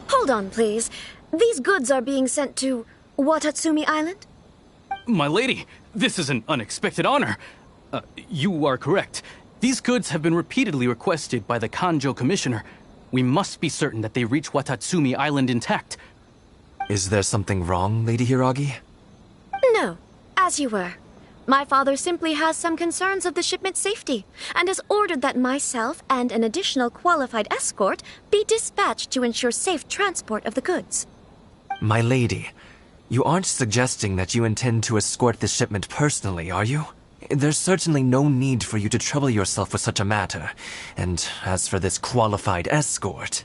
Hold on, please. These goods are being sent to Watatsumi Island? My lady, this is an unexpected honor. You are correct. These goods have been repeatedly requested by the Kanjo Commissioner. We must be certain that they reach Watatsumi Island intact. Is there something wrong, Lady Hiragi? No, as you were. My father simply has some concerns of the shipment's safety, and has ordered that myself and an additional qualified escort be dispatched to ensure safe transport of the goods. My lady, you aren't suggesting that you intend to escort this shipment personally, are you? There's certainly no need for you to trouble yourself with such a matter. And as for this qualified escort...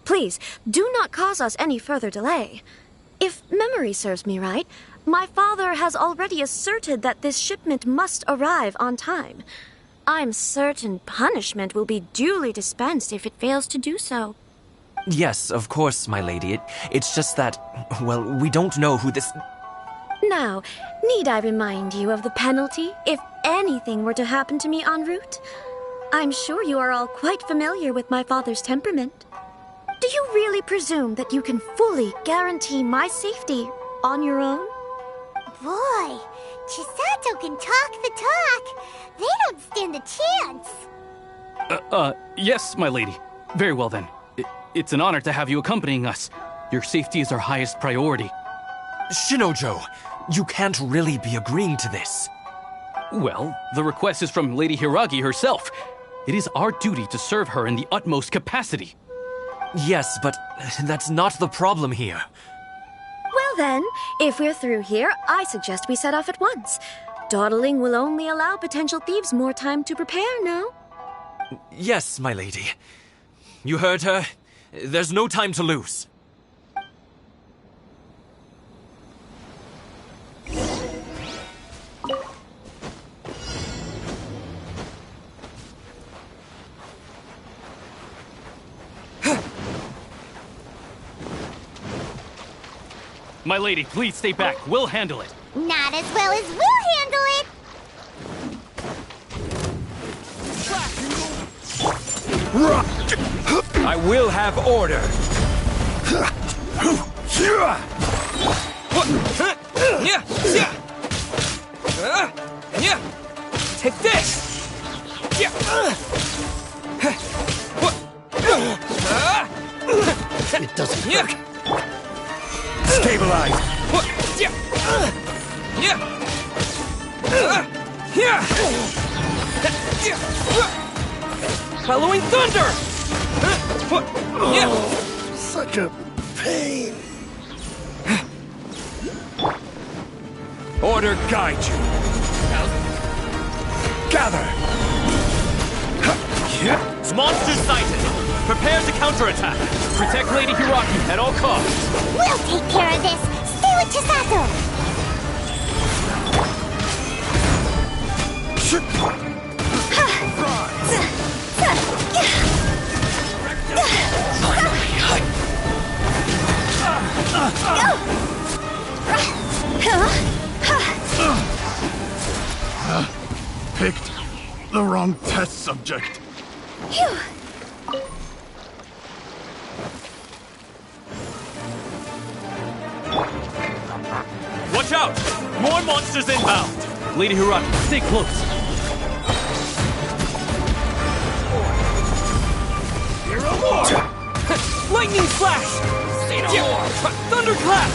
Please, do not cause us any further delay. If memory serves me right, my father has already asserted that this shipment must arrive on time. I'm certain punishment will be duly dispensed if it fails to do so. Yes, of course, my lady. It's just that, well, we don't know who this... Now, need I remind you of the penalty if anything were to happen to me en route? I'm sure you are all quite familiar with my father's temperament. Do you really presume that you can fully guarantee my safety on your own? Boy, Chisato can talk the talk. They don't stand a chance. Yes, my lady. Very well then. It's an honor to have you accompanying us. Your safety is our highest priority. Shinojo, you can't really be agreeing to this. Well, the request is from Lady Hiragi herself. It is our duty to serve her in the utmost capacity. Yes, but that's not the problem here. Well then, if we're through here, I suggest we set off at once. Dawdling will only allow potential thieves more time to prepare, no? Yes, my lady. You heard her. There's no time to lose. My lady, please stay back. We'll handle it. Not as well as we'll handle it. I will have order. Take this! It doesn't work. Stabilize! Halloween Thunder! Such a pain. Order guide you. Gather! Monster sighted! Prepare to counterattack! Protect Lady Hiraki at all costs! We'll take care of this! Stay with Chisato! Picked the wrong test subject. Watch out! More monsters inbound! Lady Hiraki, stay close! Hero more! Lightning Flash! Say no more! Thunderclap!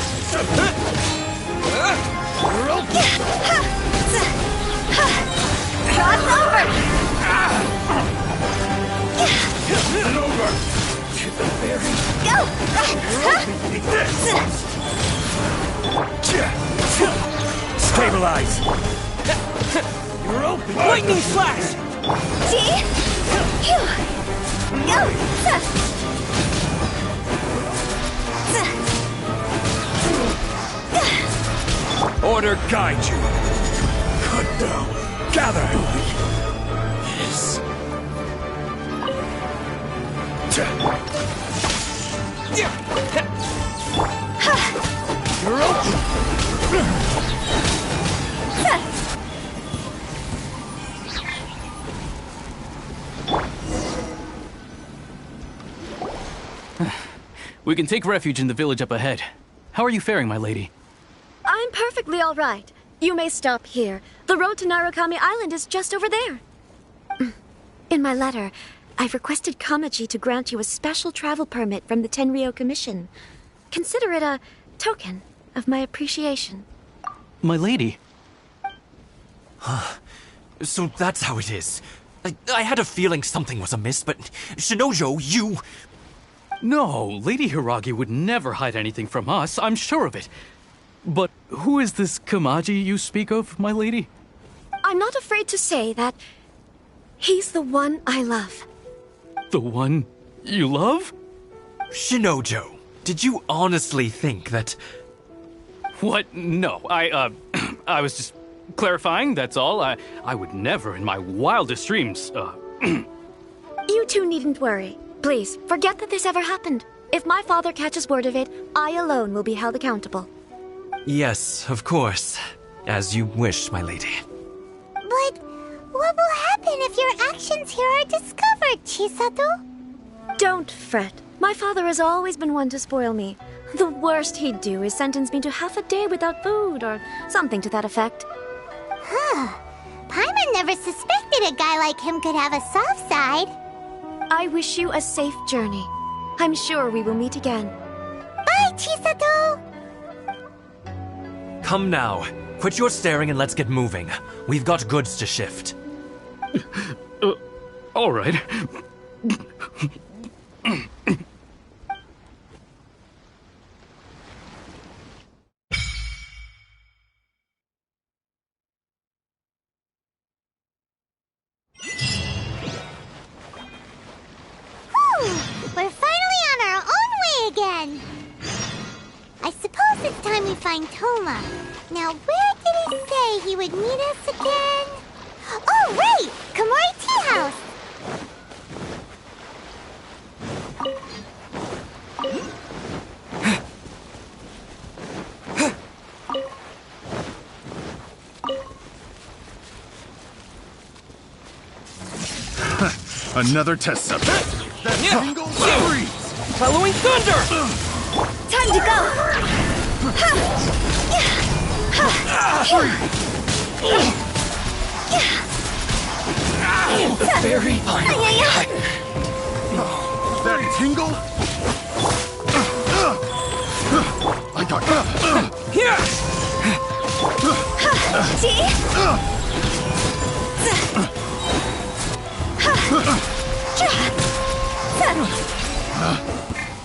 Cross over! Get over! Go! Stabilize! You're open! Lightning Flash! See? Go! Order guide you. Cut down. Gather! Yes. You're open! We can take refuge in the village up ahead. How are you faring, my lady? I'm perfectly all right. You may stop here. The road to Narukami Island is just over there. In my letter, I've requested Kamaji to grant you a special travel permit from the Tenryou Commission. Consider it a token of my appreciation. My lady? So that's how it is. I had a feeling something was amiss, but Shinojo, you... No, Lady Hiragi would never hide anything from us, I'm sure of it. But who is this Kamaji you speak of, my lady? I'm not afraid to say that he's the one I love. The one you love? Shinojo, did you honestly think that... What? No, I was just clarifying, that's all. I would never in my wildest dreams, You two needn't worry. Please, forget that this ever happened. If my father catches word of it, I alone will be held accountable. Yes, of course. As you wish, my lady. But what will happen if your actions here are discovered, Chisato? Don't fret. My father has always been one to spoil me. The worst he'd do is sentence me to half a day without food, or something to that effect. Huh. Paimon never suspected a guy like him could have a soft side. I wish you a safe journey. I'm sure we will meet again. Bye, Chisato! Come now. Quit your staring and let's get moving. We've got goods to shift. All right. We're finally on our own way again! I suppose it's time we find Toma. Now, where did he say he would meet us again? Oh, right! Komori Tea House! Another test subject. That single freeze! Halloween Thunder! Time to go! Very fine. That tingle? I got Here!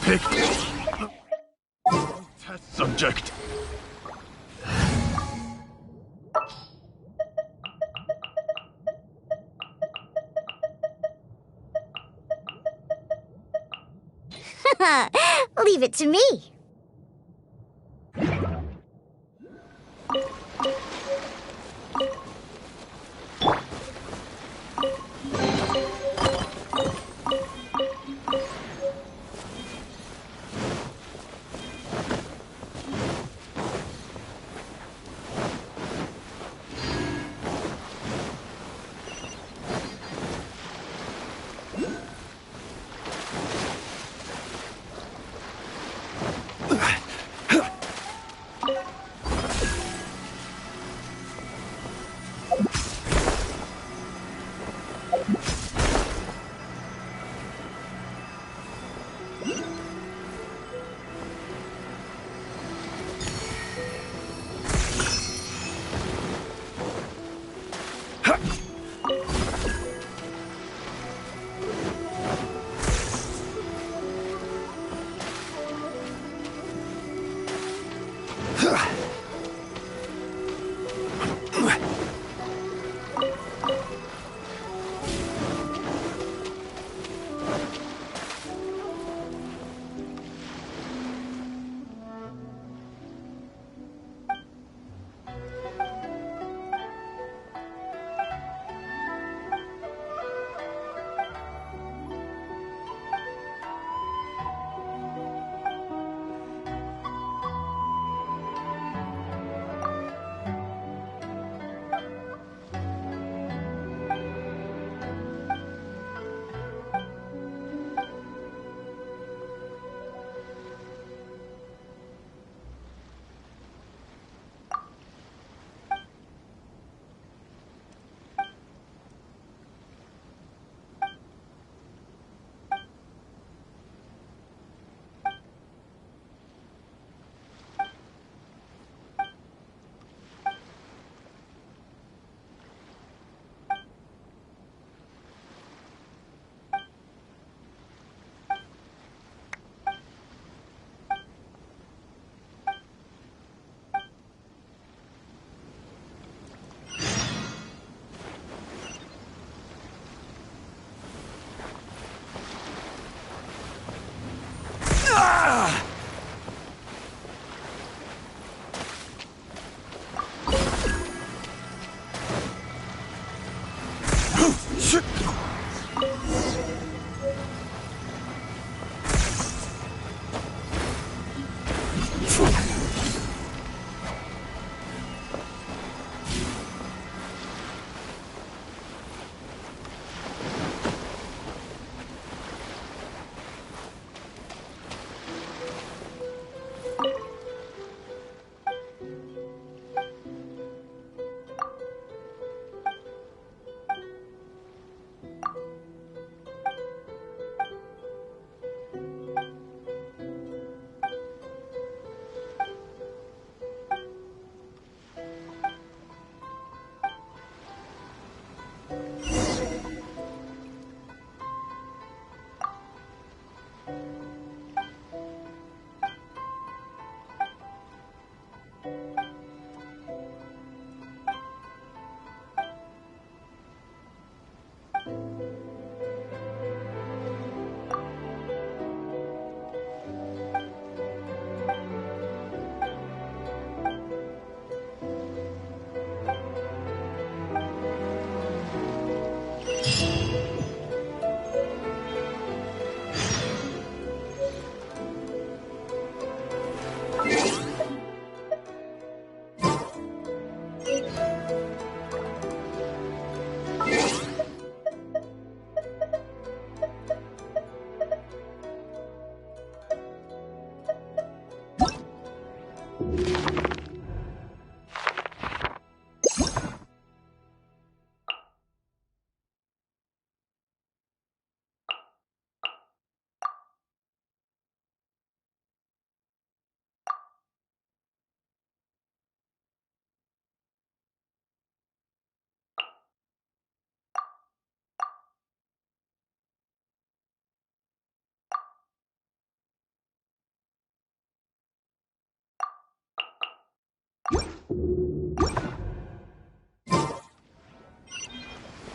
Pick. Test subject. Leave it to me.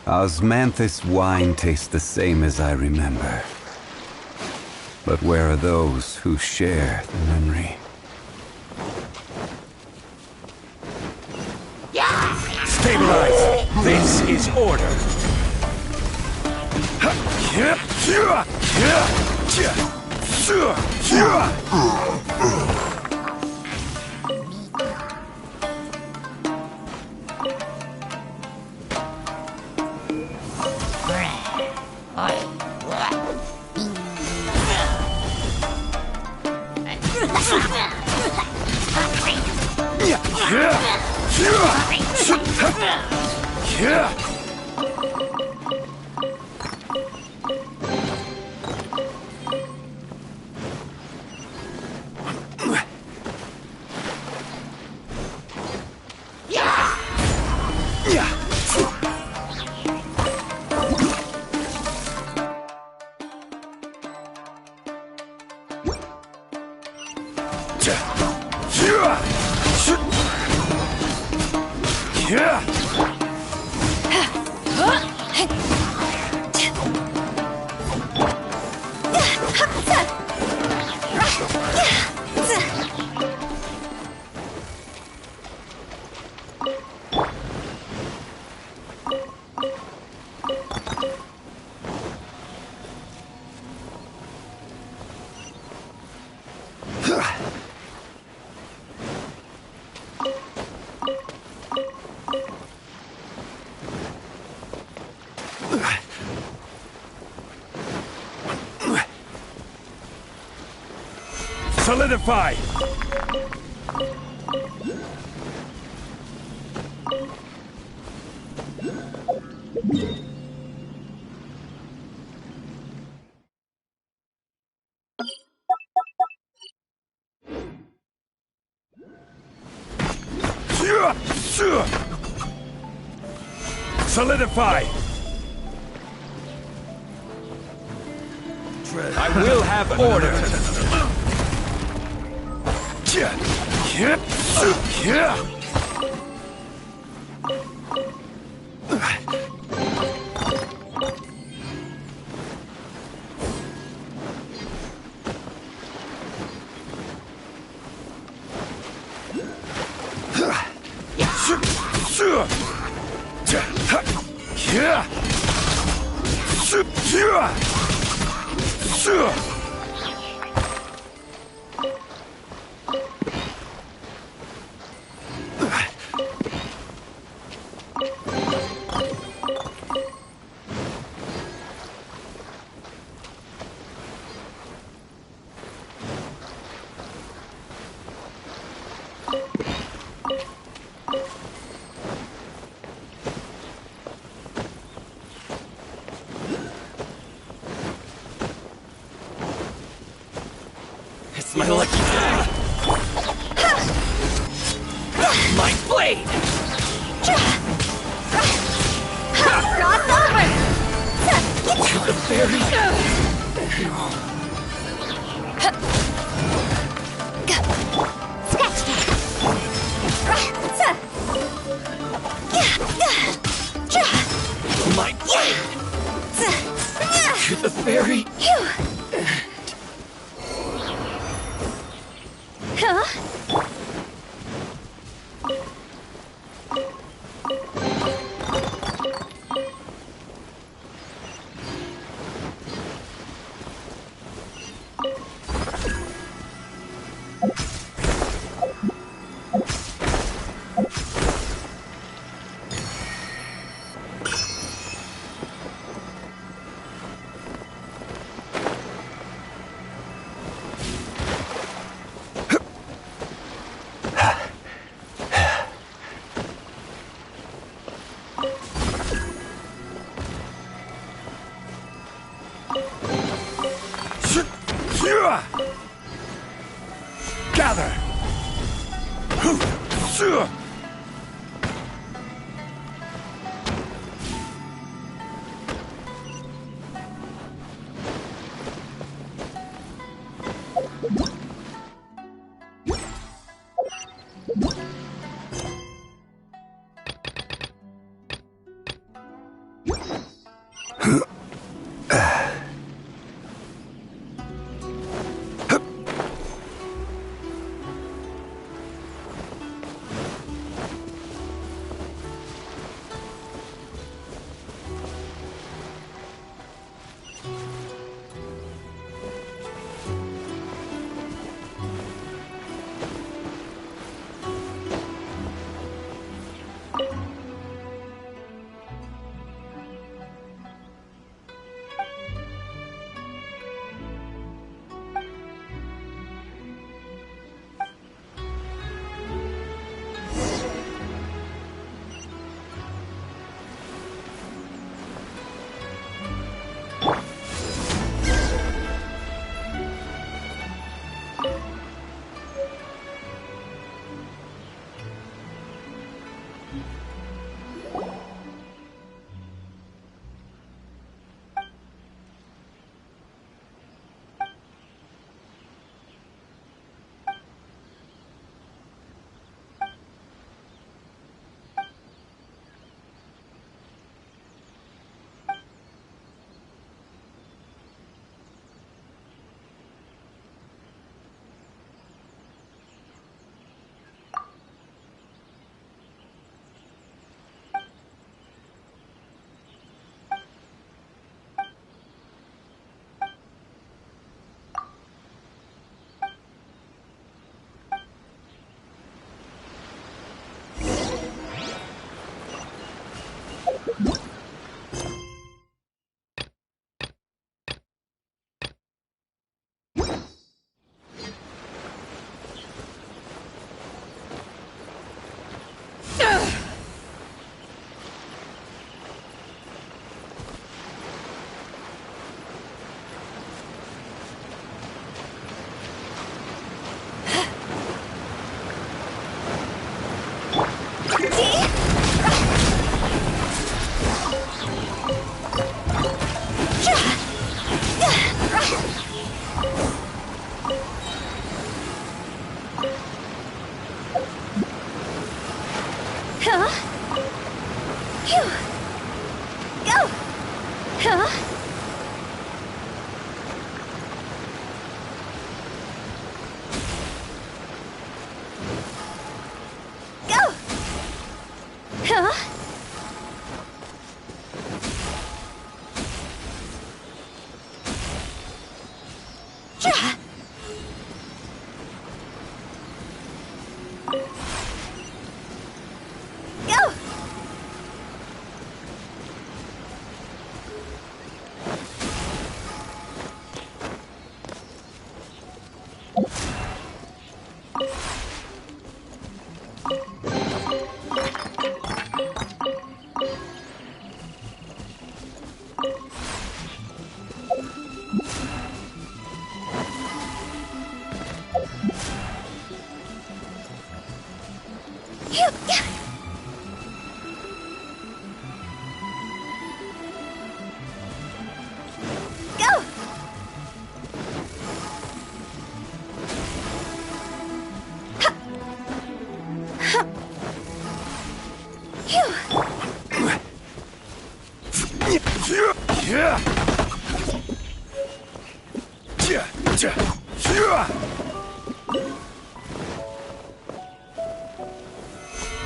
Osmanthus wine tastes the same as I remember. But where are those who share the memory? Stabilize! This is order! Solidify! Solidify! I will have order. It's my lucky day! My blade! God's over! To the very... Scratch My blade! To the very... Huh? Gather!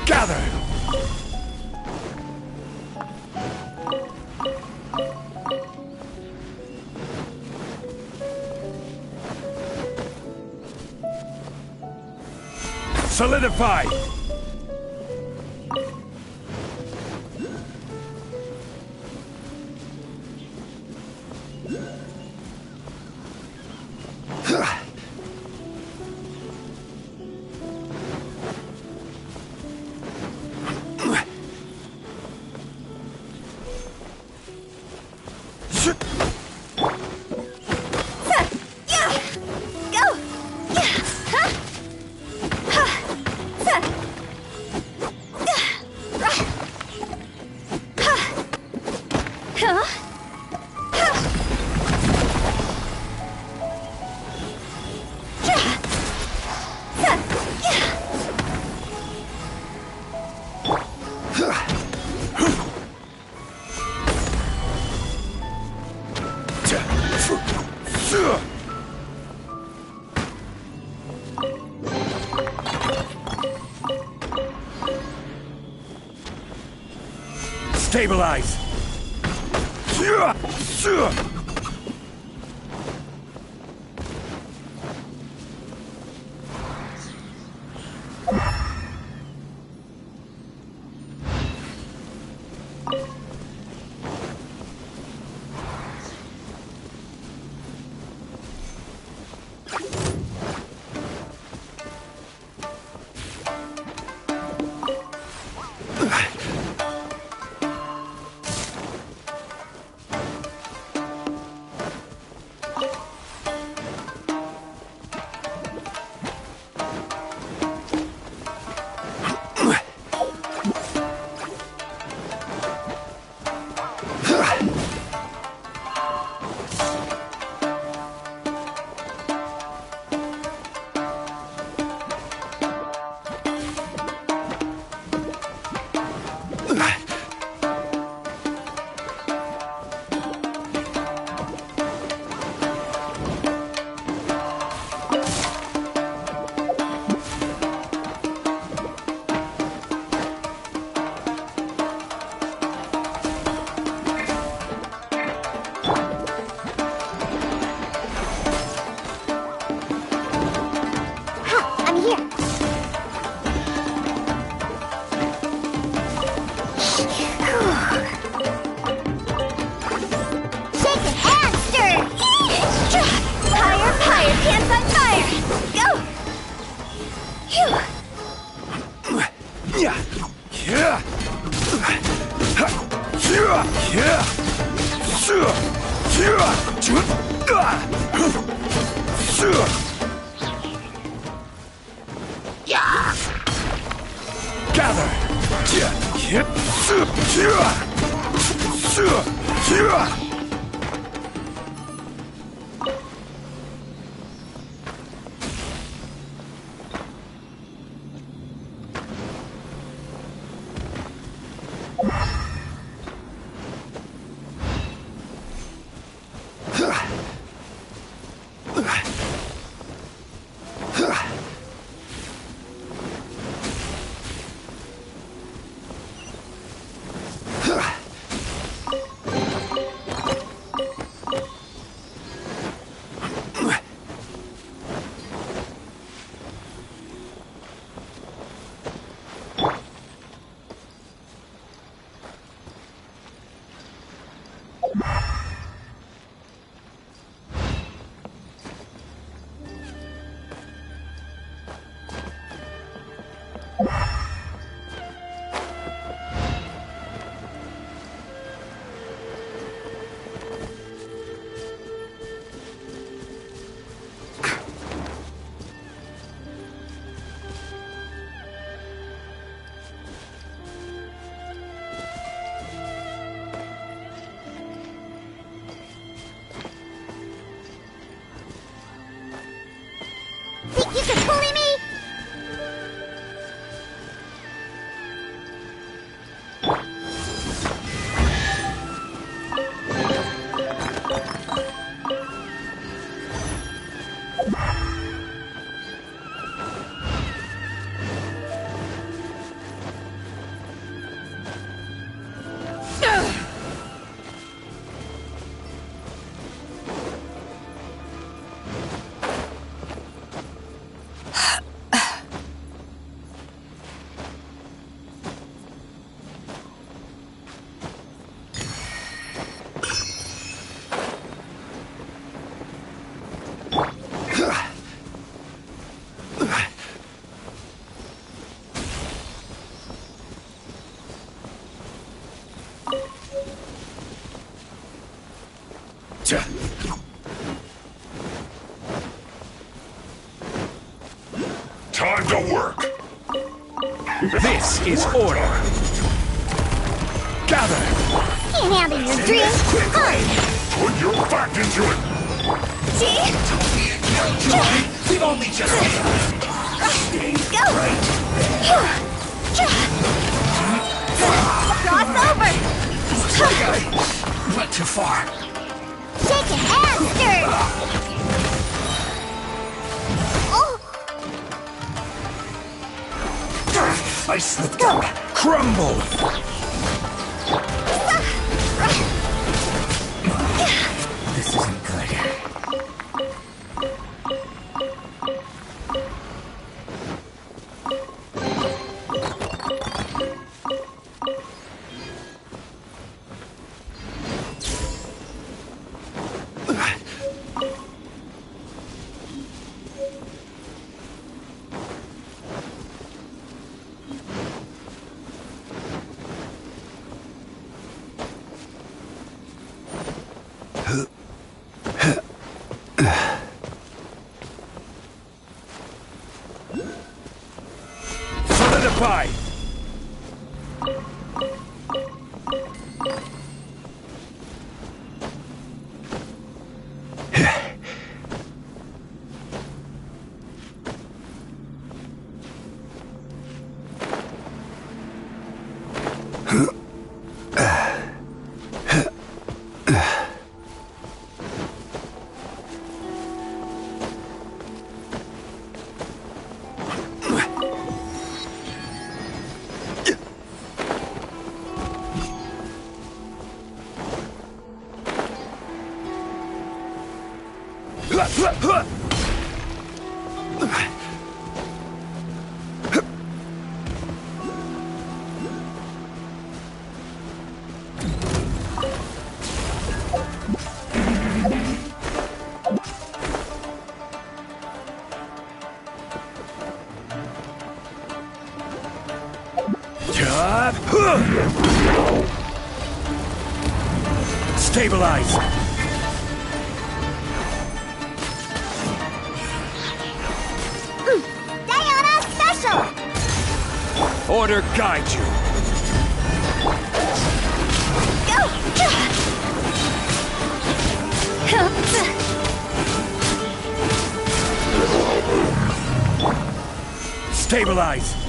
Gather! Solidify! Stabilize! Think you can bully me? Time to work. This is order. Gather. Can't handle your dream. Put your back into it. We've only just Go. Cross over. went too far. Shaken and stirred. Oh. I slipped up. Crumble. This isn't good. Solidify! Stabilize! Diana Special! Order guide you! Stabilize!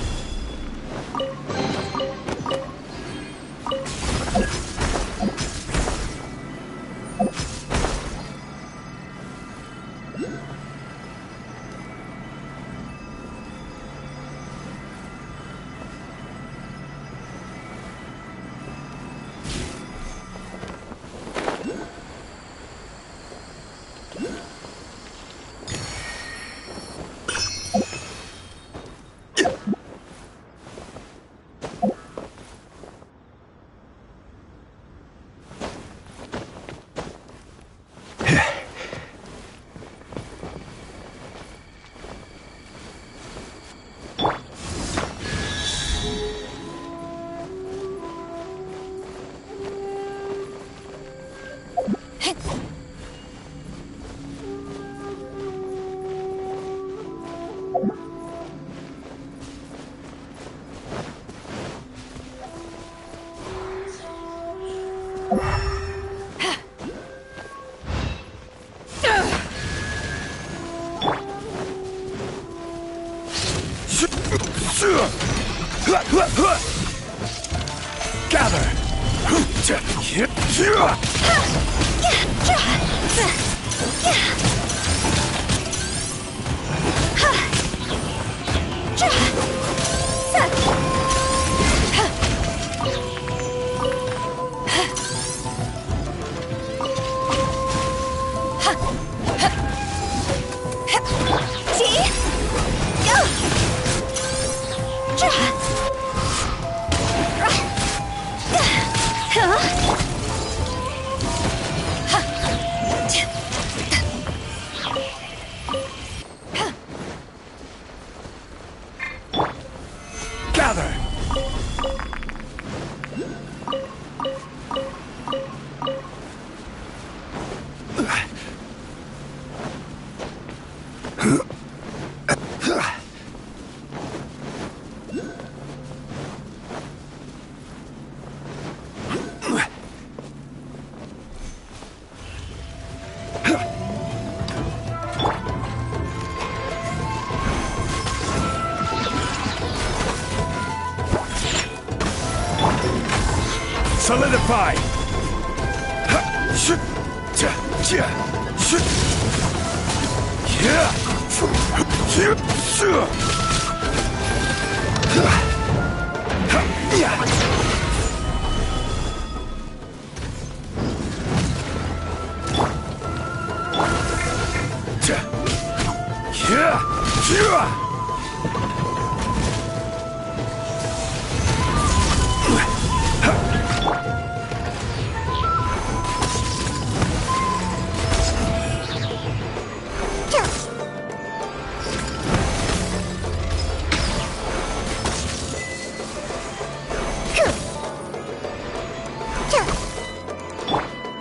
Solidify!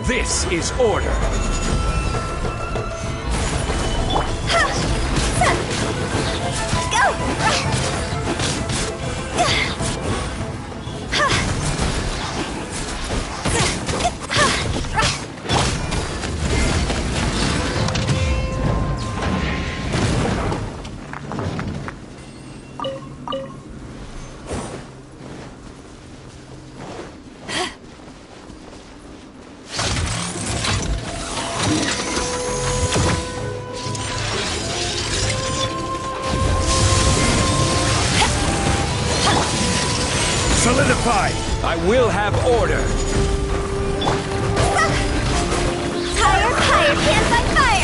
This is order. Solidify! I will have order! Fire can't fight fire!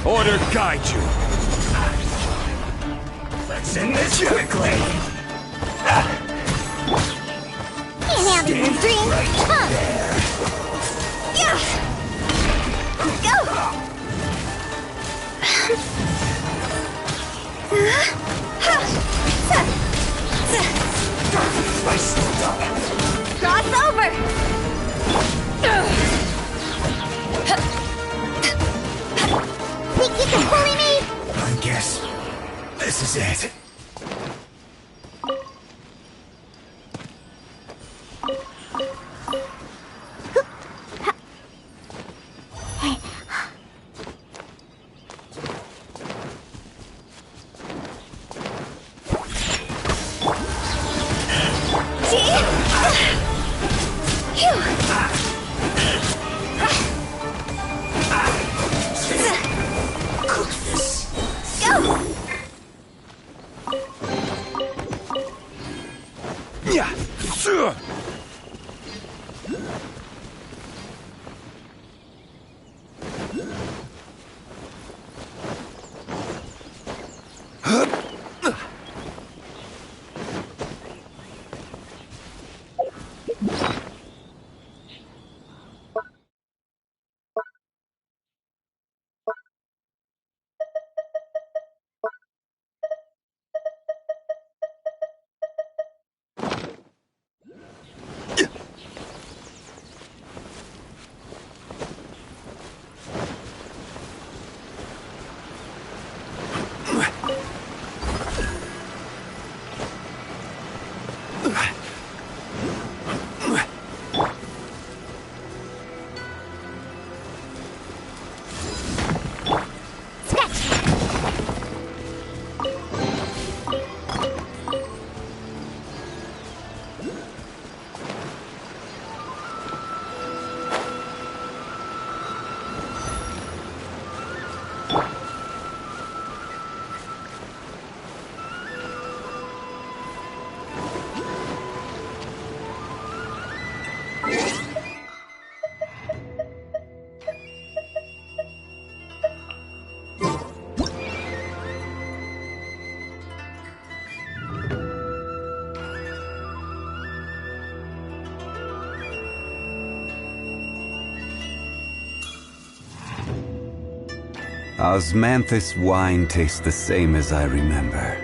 Order guide you. Let's end this quickly. Can't handle your dreams, huh? Yeah. Go. I slipped up. Cross over. Think you can bully me? I guess this is it. Osmanthus wine tastes the same as I remember.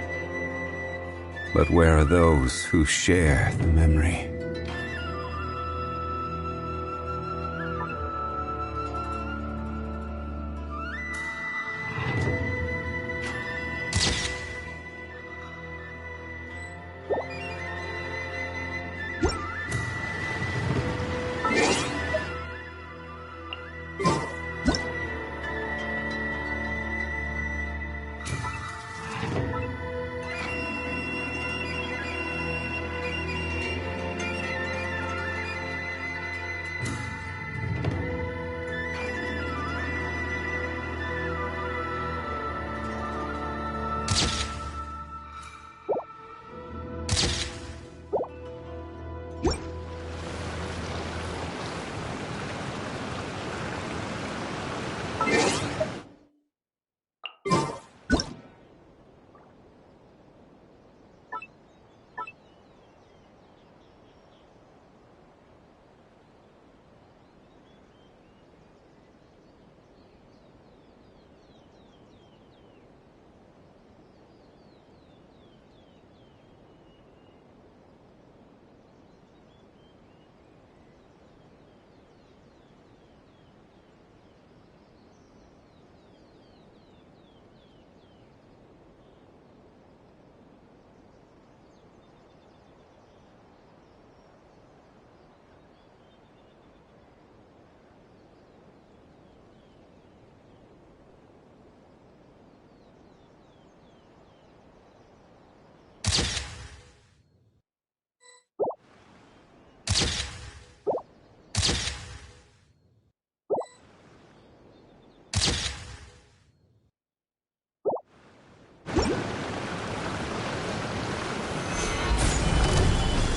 But where are those who share the memory?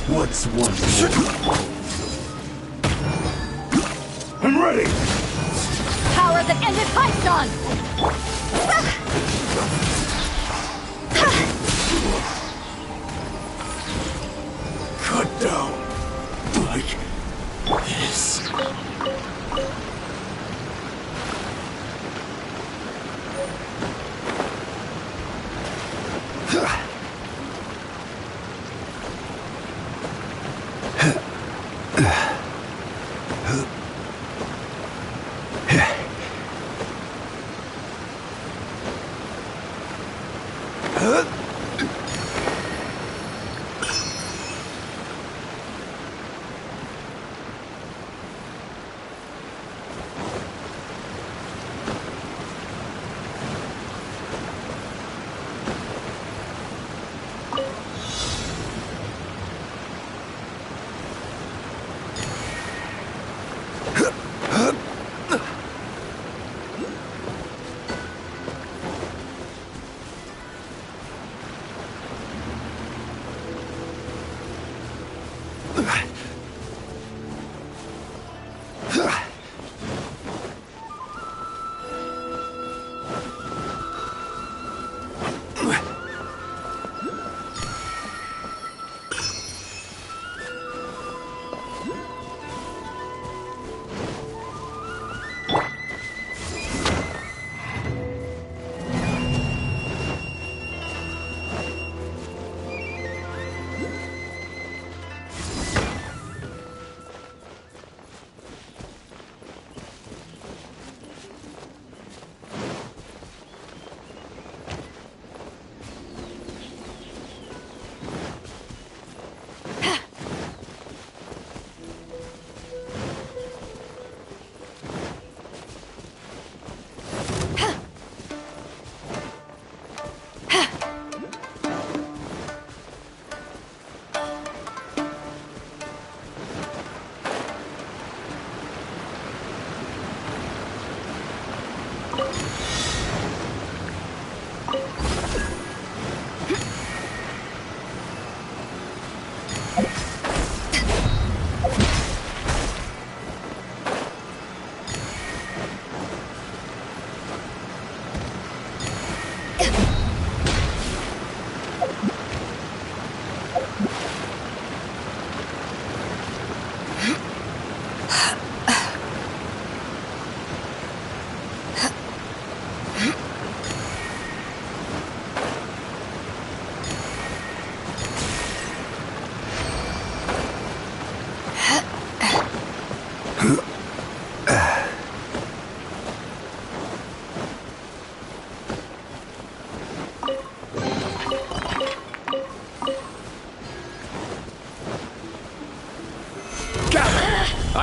What's one more? I'm ready! Power that ended Python! Cut down. Like this.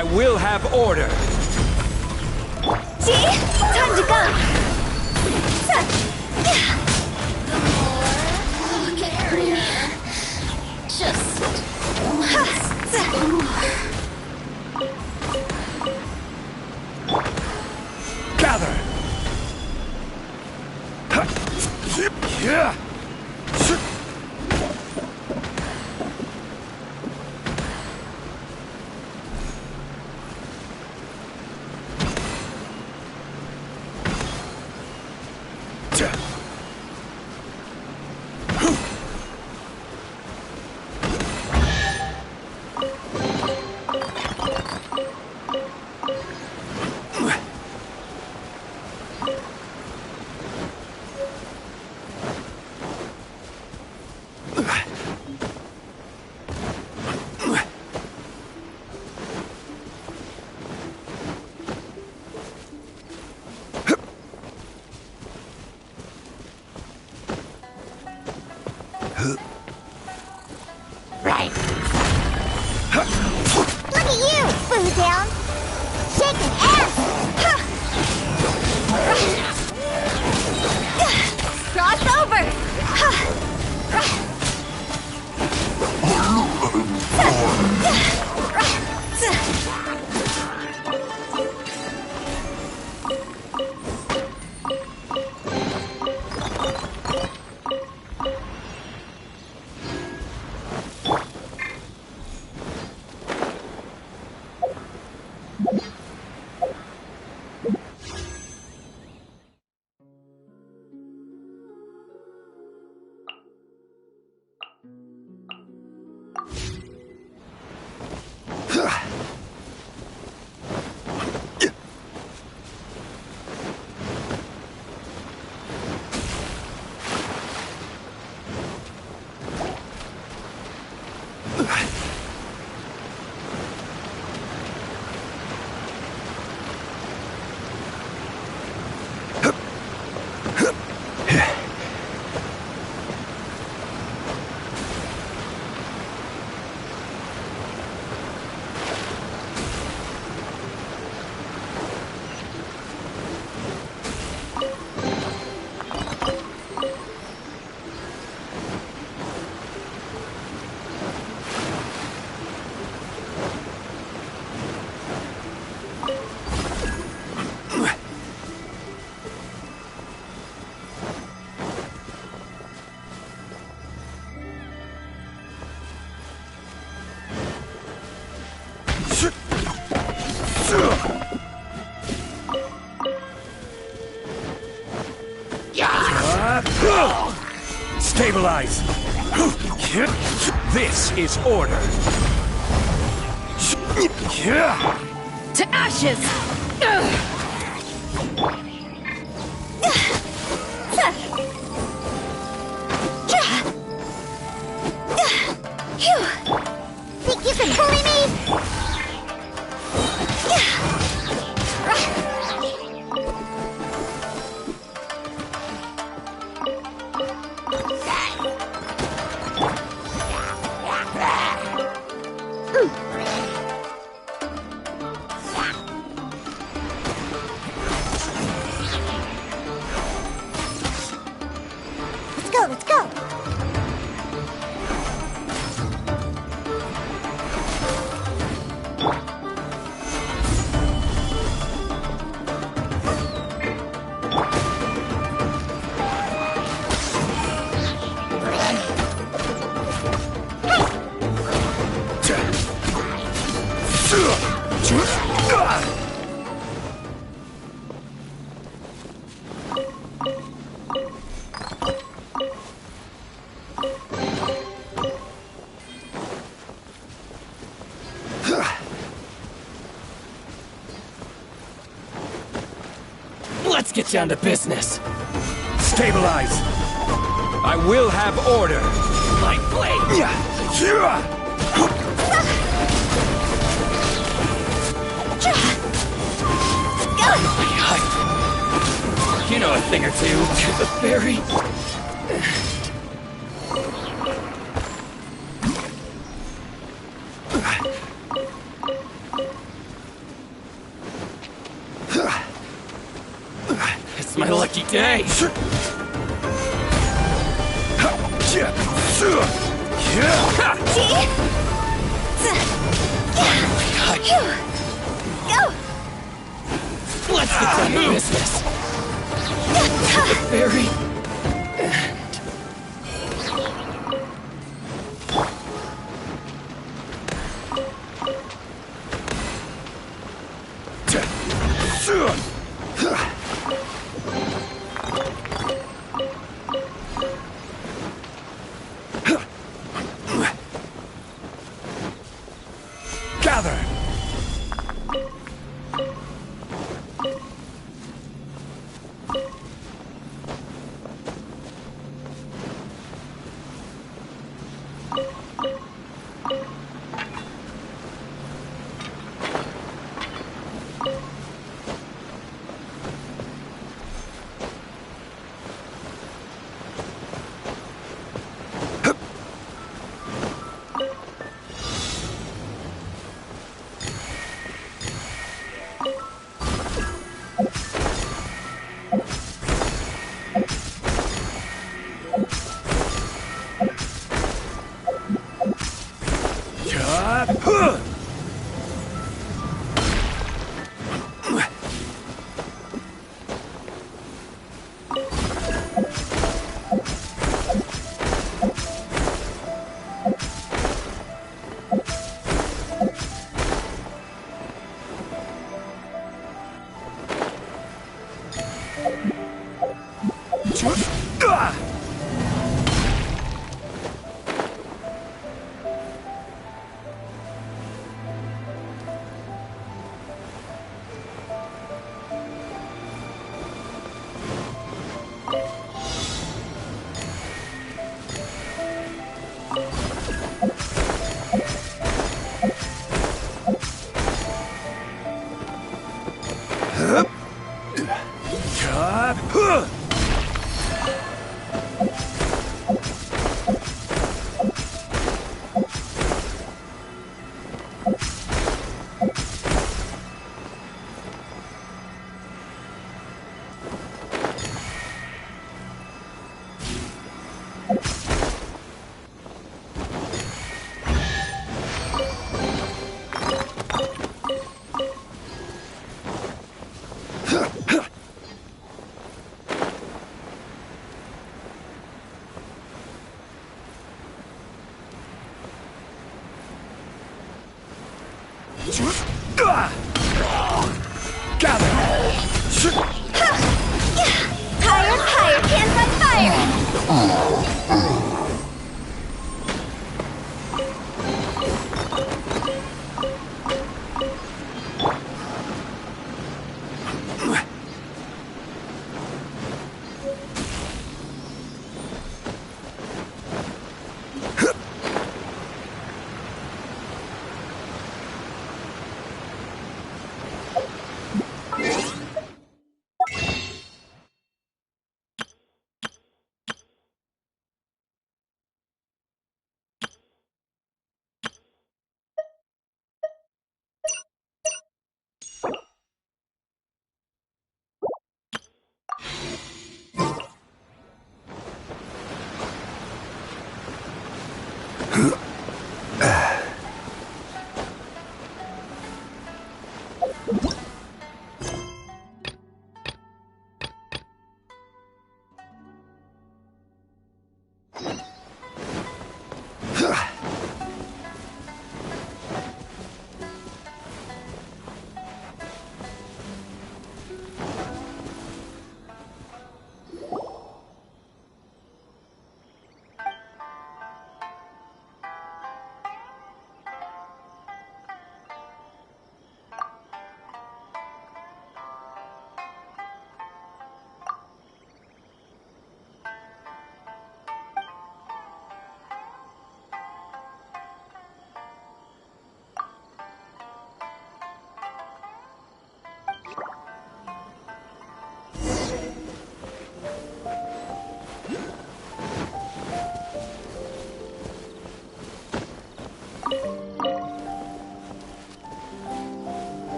I will have order. See? Time to go. Look at me. Just Gather. Yeah. Right. Look at you, Boo Down. Shaking ass. Cross over. Stabilize. This is order. To ashes! Think you can bully me? Let's go! Let's get down to business. Stabilize. I will have order. My blade. You know a thing or two. The fairy. lucky day! Let's get down to business! The very end. Gather! Higher, can't fight fire!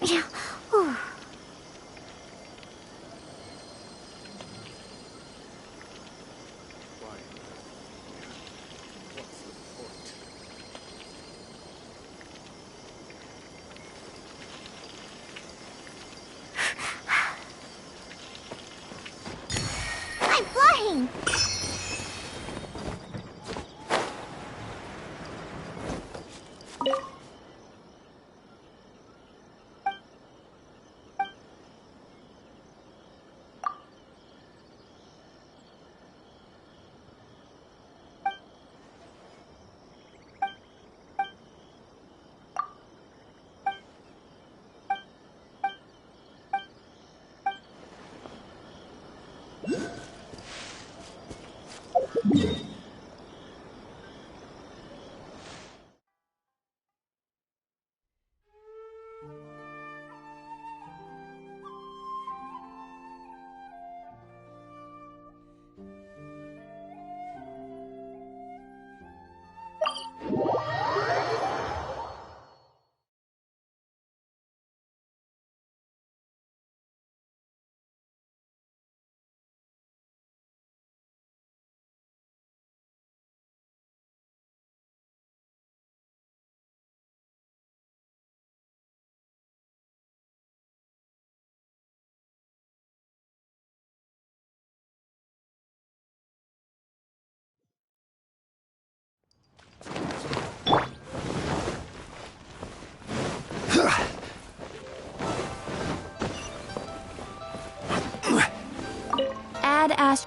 Whew. I'm flying! Add Ash.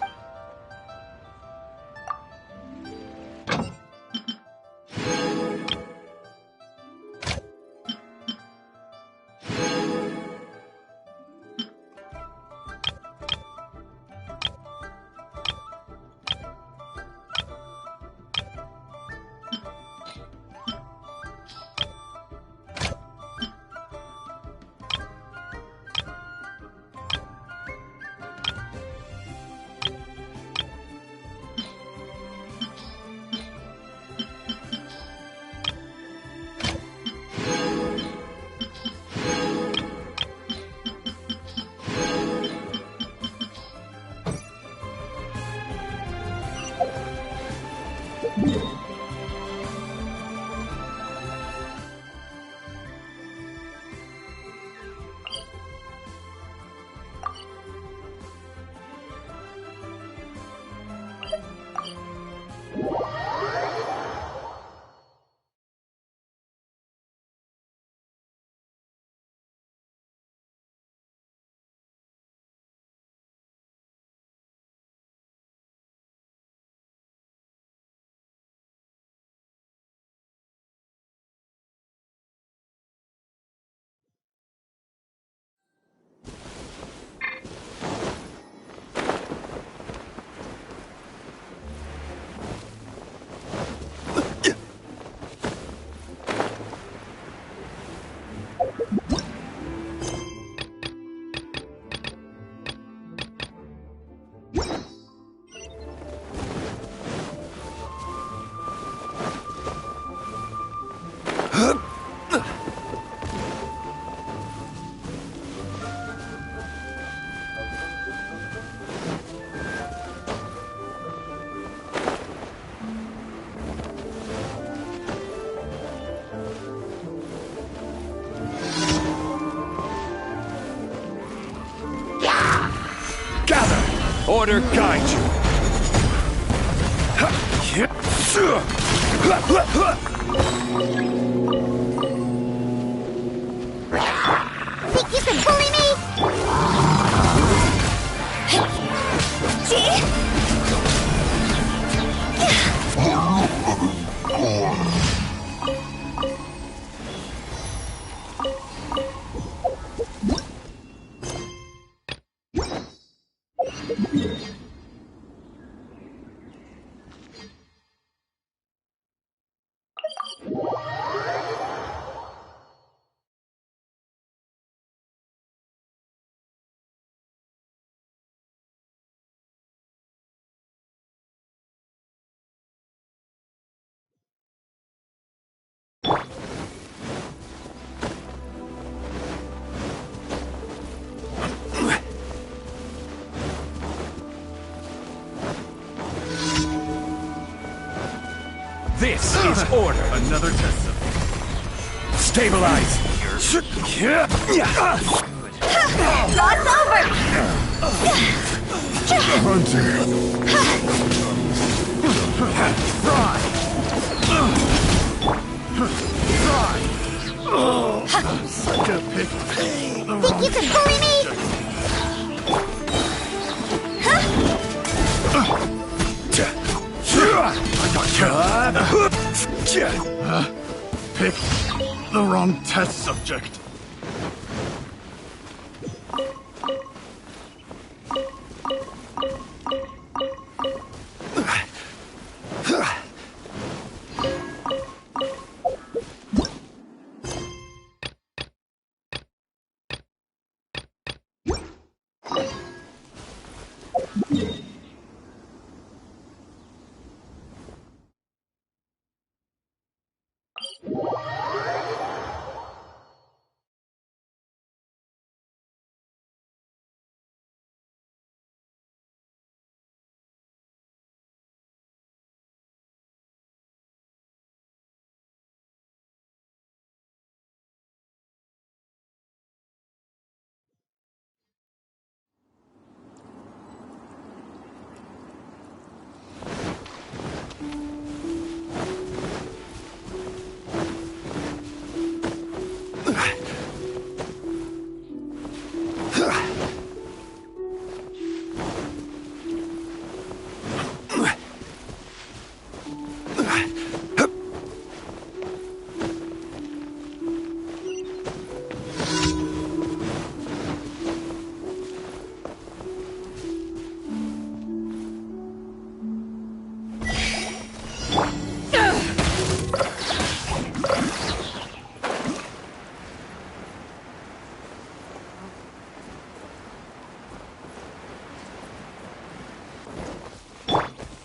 Order guide you. Think you can bully me? This is order. Another test of stabilize. Lots over! Such a big pain. Think you can bully me? Pick the wrong test subject.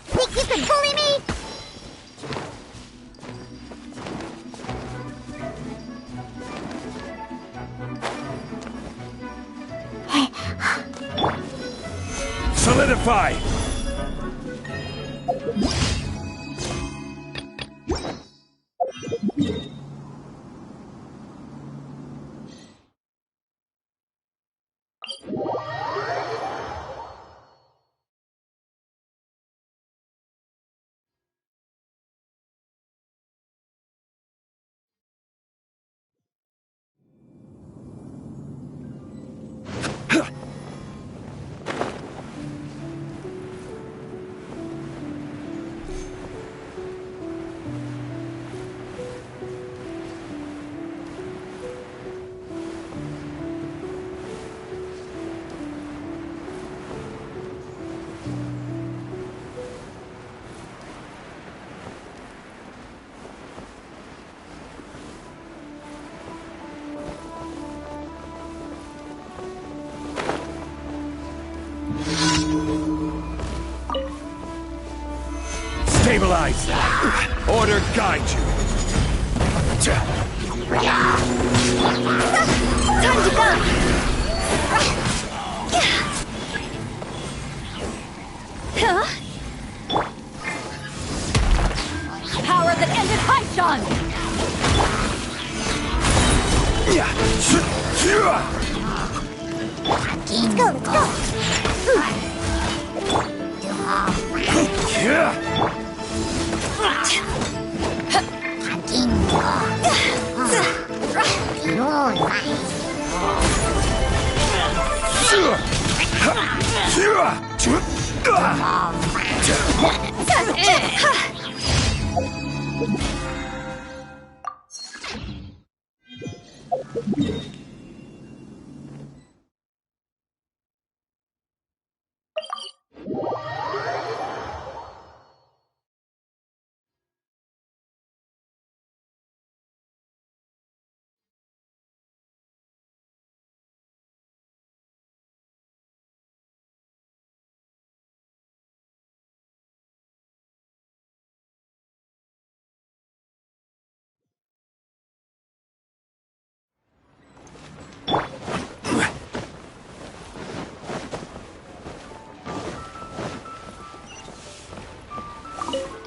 Think you can bully me? Solidify! Stabilize! Order guide you! Time to go! Power that ended Haishan! Let's go, let's go!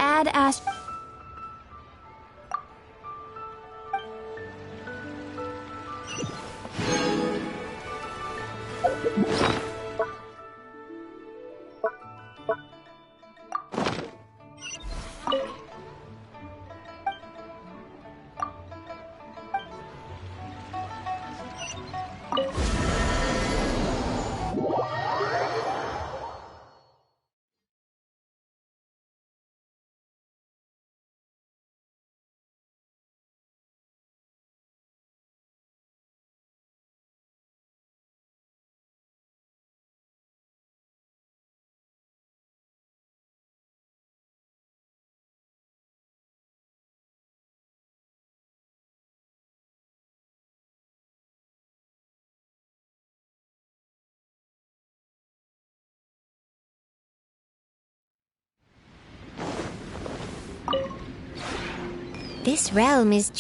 Add Ash. This realm is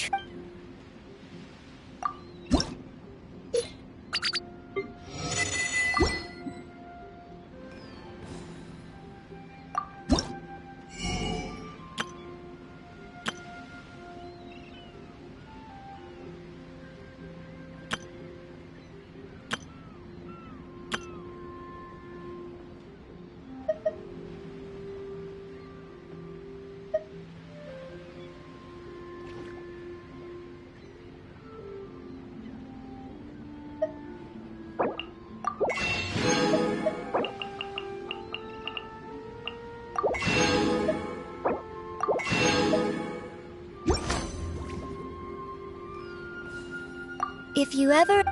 If you ever...